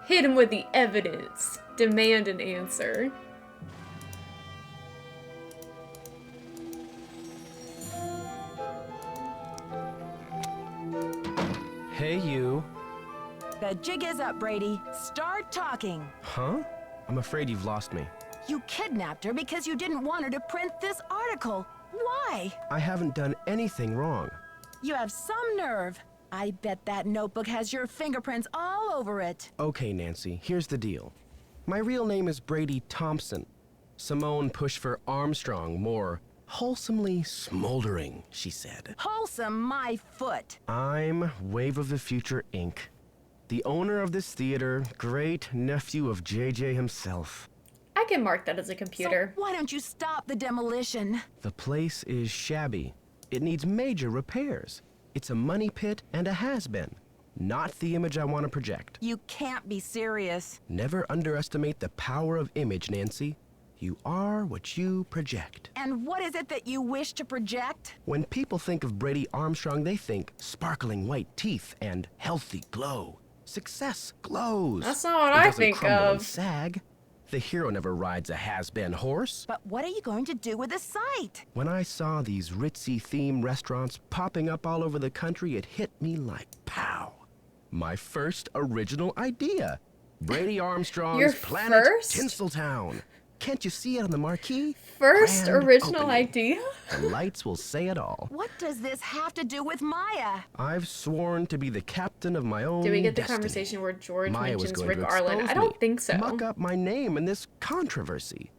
Hit him with the evidence. Demand an answer. Hey, you. The jig is up, Brady. Start talking. Huh? I'm afraid you've lost me. You kidnapped her because you didn't want her to print this article. Why? I haven't done anything wrong. You have some nerve. I bet that notebook has your fingerprints all over it. Okay, Nancy, here's the deal. My real name is Brady Thompson. Simone pushed for Armstrong, more wholesomely smoldering, she said. Wholesome, my foot. I'm Wave of the Future, Inc., the owner of this theater, great nephew of JJ himself. I can mark that as a computer. So why don't you stop the demolition? The place is shabby. It needs major repairs. It's a money pit and a has-been. Not the image I want to project. You can't be serious. Never underestimate the power of image, Nancy. You are what you project. And what is it that you wish to project? When people think of Brady Armstrong, they think sparkling white teeth and healthy glow. Success glows. That's not what I think crumble of. And sag. The hero never rides a has-been horse. But what are you going to do with the site? When I saw these ritzy theme restaurants popping up all over the country, it hit me like pow. My first original idea. Brady Armstrong's Your Planet first? Tinseltown. Can't you see it on the marquee? First Grand original opening. idea? The lights will say it all. What does this have to do with Maya? I've sworn to be the captain of my own Do we get the destiny. conversation where George Maya was mentions going Rick to Arlen? expose I don't me, think so. muck up my name in this controversy.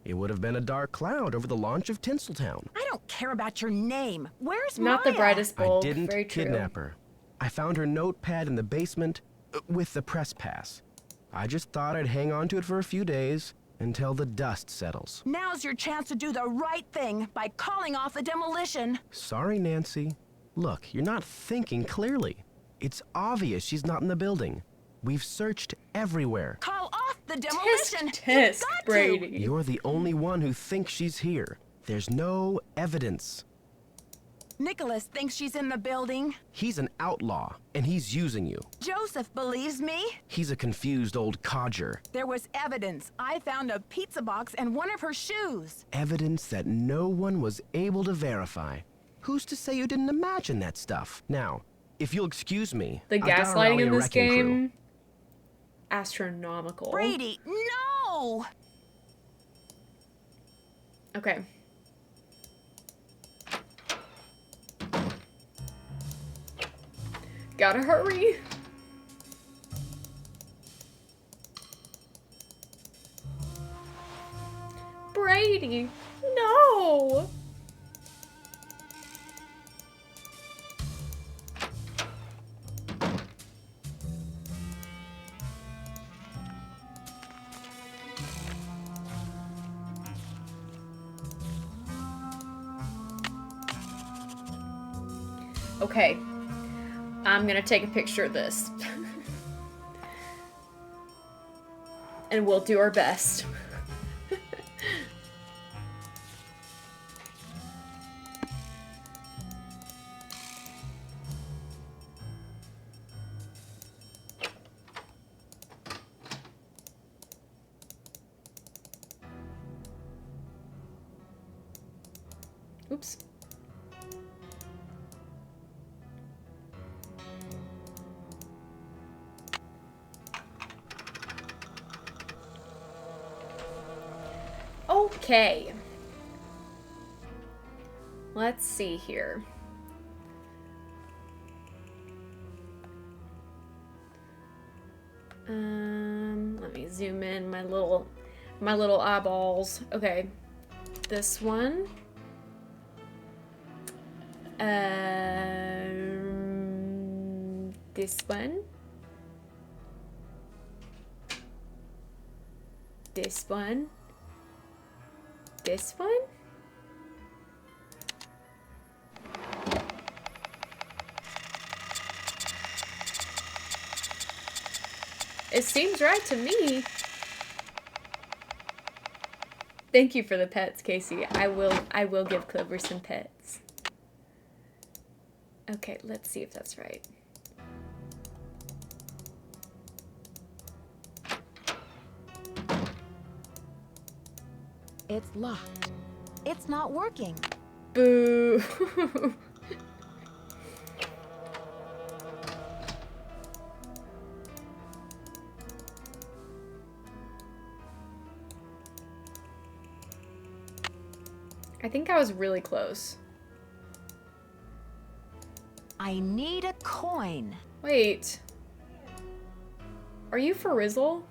It would have been a dark cloud over the launch of Tinseltown. I don't care about your name. Where's Not Maya? the brightest bulb. I didn't Very true. kidnap her. I found her notepad in the basement with the press pass. I just thought I'd hang on to it for a few days until the dust settles. Now's your chance to do the right thing by calling off the demolition. Sorry, Nancy. Look, you're not thinking clearly. It's obvious she's not in the building. We've searched everywhere. Call off the demolition. Tisk, You've got Brady. to. You're the only one who thinks she's here. There's no evidence. Nicholas thinks she's in the building. He's an outlaw, and he's using you. Joseph believes me. He's a confused old codger. There was evidence. I found a pizza box and one of her shoes. Evidence that no one was able to verify. Who's to say you didn't imagine that stuff? Now, if you'll excuse me, The I've got to gaslighting rally in a this wrecking crew. game, astronomical. Brady, no! Okay. Gotta hurry. Brady, no! Okay, I'm gonna take a picture of this. And we'll do our best. Oops. Okay. Let's see here. Let me zoom in my little eyeballs. Okay. This one. This one. This one. This one? It seems right to me. Thank you for the pets, Casey. I will give Clover some pets. Okay, let's see if that's right. It's locked. It's not working. Boo. I think I was really close. I need a coin. Wait. Are you for Rizzle?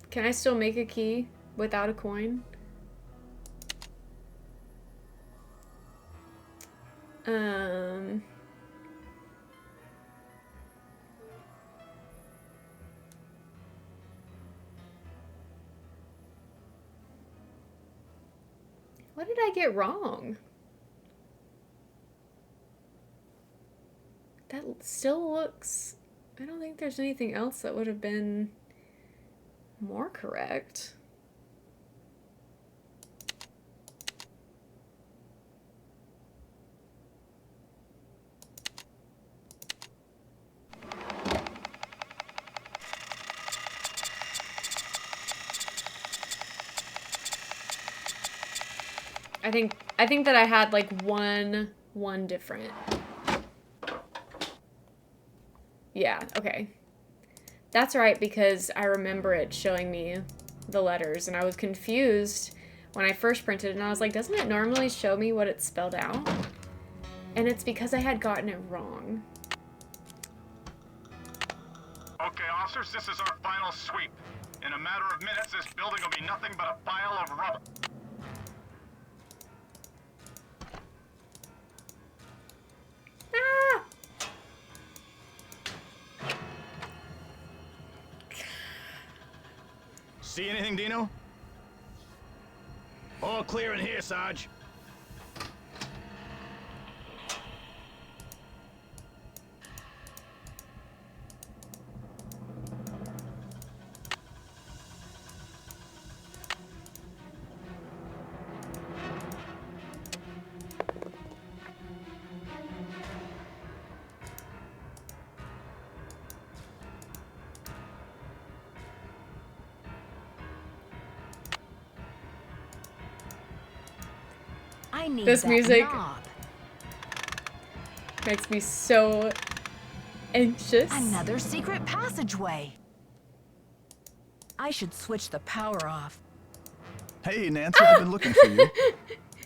Can I still make a key without a coin? What did I get wrong? That still looks... I don't think there's anything else that would have been more correct. I think that I had like one different. Yeah, okay. That's right, because I remember it showing me the letters, and I was confused when I first printed it, and I was like, doesn't it normally show me what it's spelled out? And it's because I had gotten it wrong. Okay, officers, this is our final sweep. In a matter of minutes, this building will be nothing but a pile of rubble. Ah! See anything, Dino? All clear in here, Sarge. I need This that music knob. makes me so anxious. Another secret passageway. I should switch the power off. Hey, Nancy, I've been looking for you.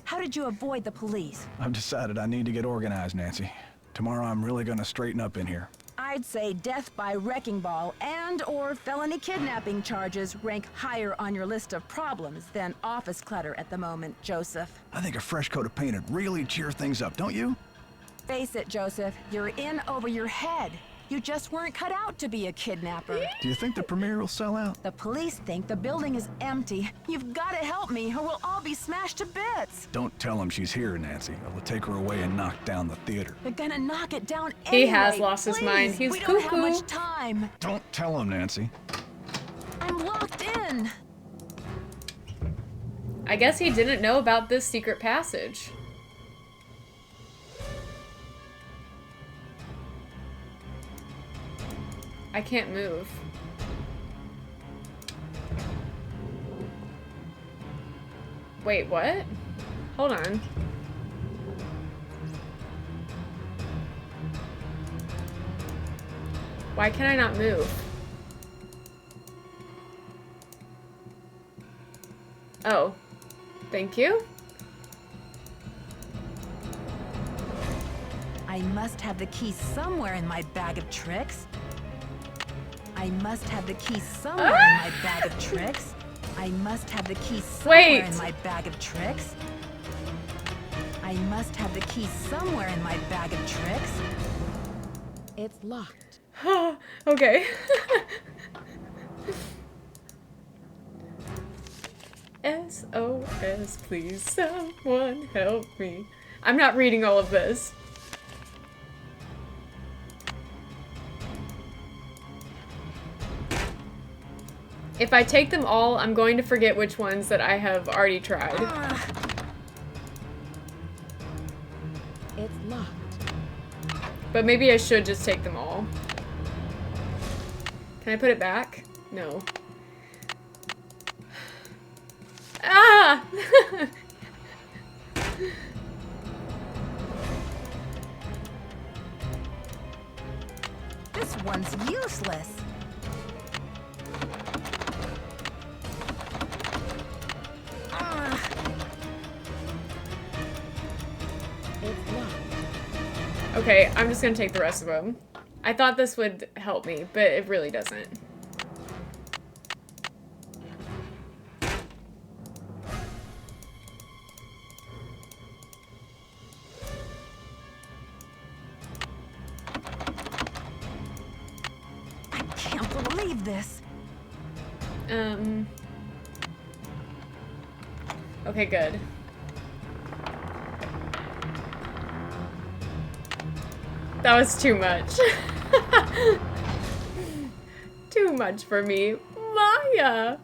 How did you avoid the police? I've decided I need to get organized, Nancy. Tomorrow I'm really gonna straighten up in here. I'd say death by wrecking ball and or felony kidnapping charges rank higher on your list of problems than office clutter at the moment, Joseph. I think a fresh coat of paint would really cheer things up, don't you? Face it, Joseph, you're in over your head. You just weren't cut out to be a kidnapper. Do you think the premiere will sell out? The police think the building is empty. You've got to help me or we'll all be smashed to bits. Don't tell him she's here, Nancy. It'll take her away and knock down the theater. They're gonna knock it down He anyway. has lost his mind. He's we don't have cuckoo. much time. Don't tell him, Nancy. I'm locked in. I guess he didn't know about this secret passage. I can't move. Wait, what? Hold on. Why can I not move? Oh. Thank you. I must have the key somewhere in my bag of tricks. I must have the key somewhere in my bag of tricks. I must have the key somewhere in my bag of tricks. I must have the key somewhere in my bag of tricks. It's locked. Okay. SOS, please someone help me. I'm not reading all of this. If I take them all, I'm going to forget which ones that I have already tried. It's locked. But maybe I should just take them all. Can I put it back? No. Ah! This one's useless. It's locked. Okay, I'm just gonna take the rest of them. I thought this would help me, but it really doesn't. I can't believe this. Okay, good. That was too much. Too much for me. Maya!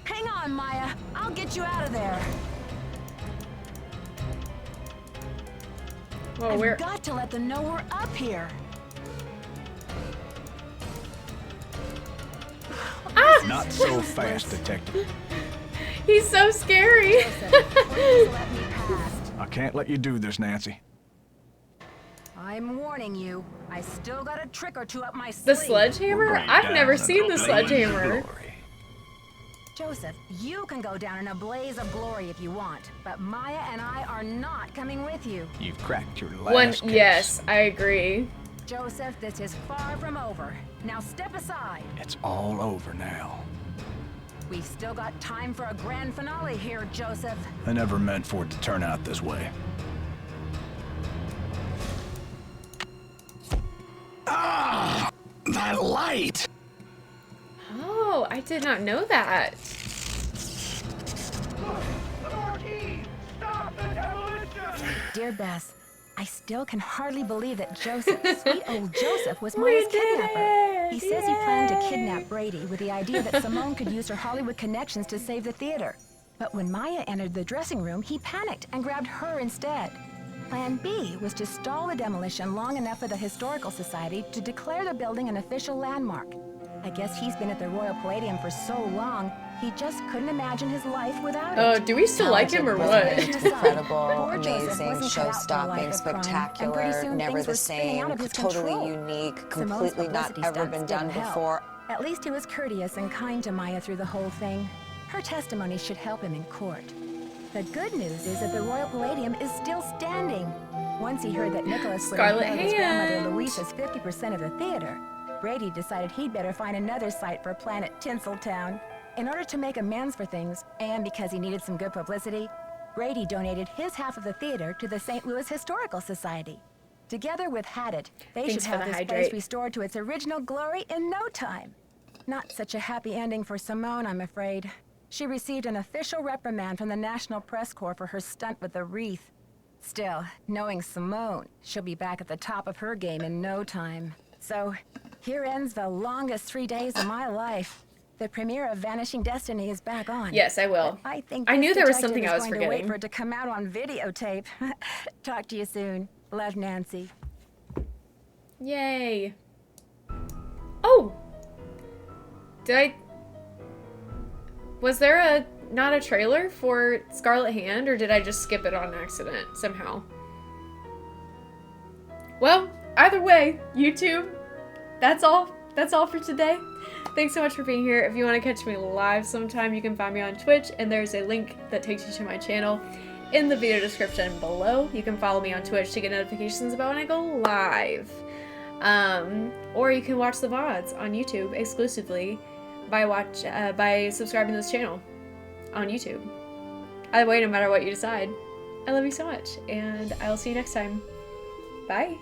Hang on, Maya. I'll get you out of there. Well, I've got to let them know we're up here. Ah! Not so fast, Detective. He's so scary. I can't let you do this, Nancy. I'm warning you. I still got a trick or two up my sleeve. The sledgehammer? I've never seen the sledgehammer. Joseph, you can go down in a blaze of glory if you want, but Maya and I are not coming with you. You've cracked your last case. Yes, I agree. Joseph, this is far from over. Now step aside. It's all over now. We've still got time for a grand finale here, Joseph. I never meant for it to turn out this way. Ah! That light! Oh, I did not know that. Dear Bess, I still can hardly believe that Joseph, sweet old Joseph, was Maya's kidnapper. He says he planned to kidnap Brady with the idea that Simone could use her Hollywood connections to save the theater. But when Maya entered the dressing room, he panicked and grabbed her instead. Plan B was to stall the demolition long enough for the Historical Society to declare the building an official landmark. I guess he's been at the Royal Palladium for so long, he just couldn't imagine his life without it. Oh, do we still like him or what? Incredible, amazing, show-stopping, spectacular, never the same, totally unique, completely not ever been done before. At least he was courteous and kind to Maya through the whole thing. Her testimony should help him in court. The good news is that the Royal Palladium is still standing. Once he heard that Nicholas would inherit his grandmother Louisa's 50% of the theater, Brady decided he'd better find another site for Planet Tinseltown. In order to make amends for things, and because he needed some good publicity, Brady donated his half of the theater to the St. Louis Historical Society. Together with Haddett, they should have this place restored to its original glory in no time. Not such a happy ending for Simone, I'm afraid. She received an official reprimand from the National Press Corps for her stunt with the wreath. Still, knowing Simone, she'll be back at the top of her game in no time. So, here ends the longest 3 days of my life. The premiere of Vanishing Destiny is back on. Yes, I will. I think I knew there was something detective I was is going to wait forgetting. for it to come out on videotape. Talk to you soon. Love, Nancy. Yay. Oh! Was there not a trailer for Scarlet Hand, or did I just skip it on accident somehow? Well, either way, YouTube, that's all for today. Thanks so much for being here. If you want to catch me live sometime, you can find me on Twitch, and there's a link that takes you to my channel in the video description below. You can follow me on Twitch to get notifications about when I go live. Or you can watch the VODs on YouTube exclusively by subscribing to this channel on YouTube. Either way, no matter what you decide, I love you so much, and I will see you next time. Bye!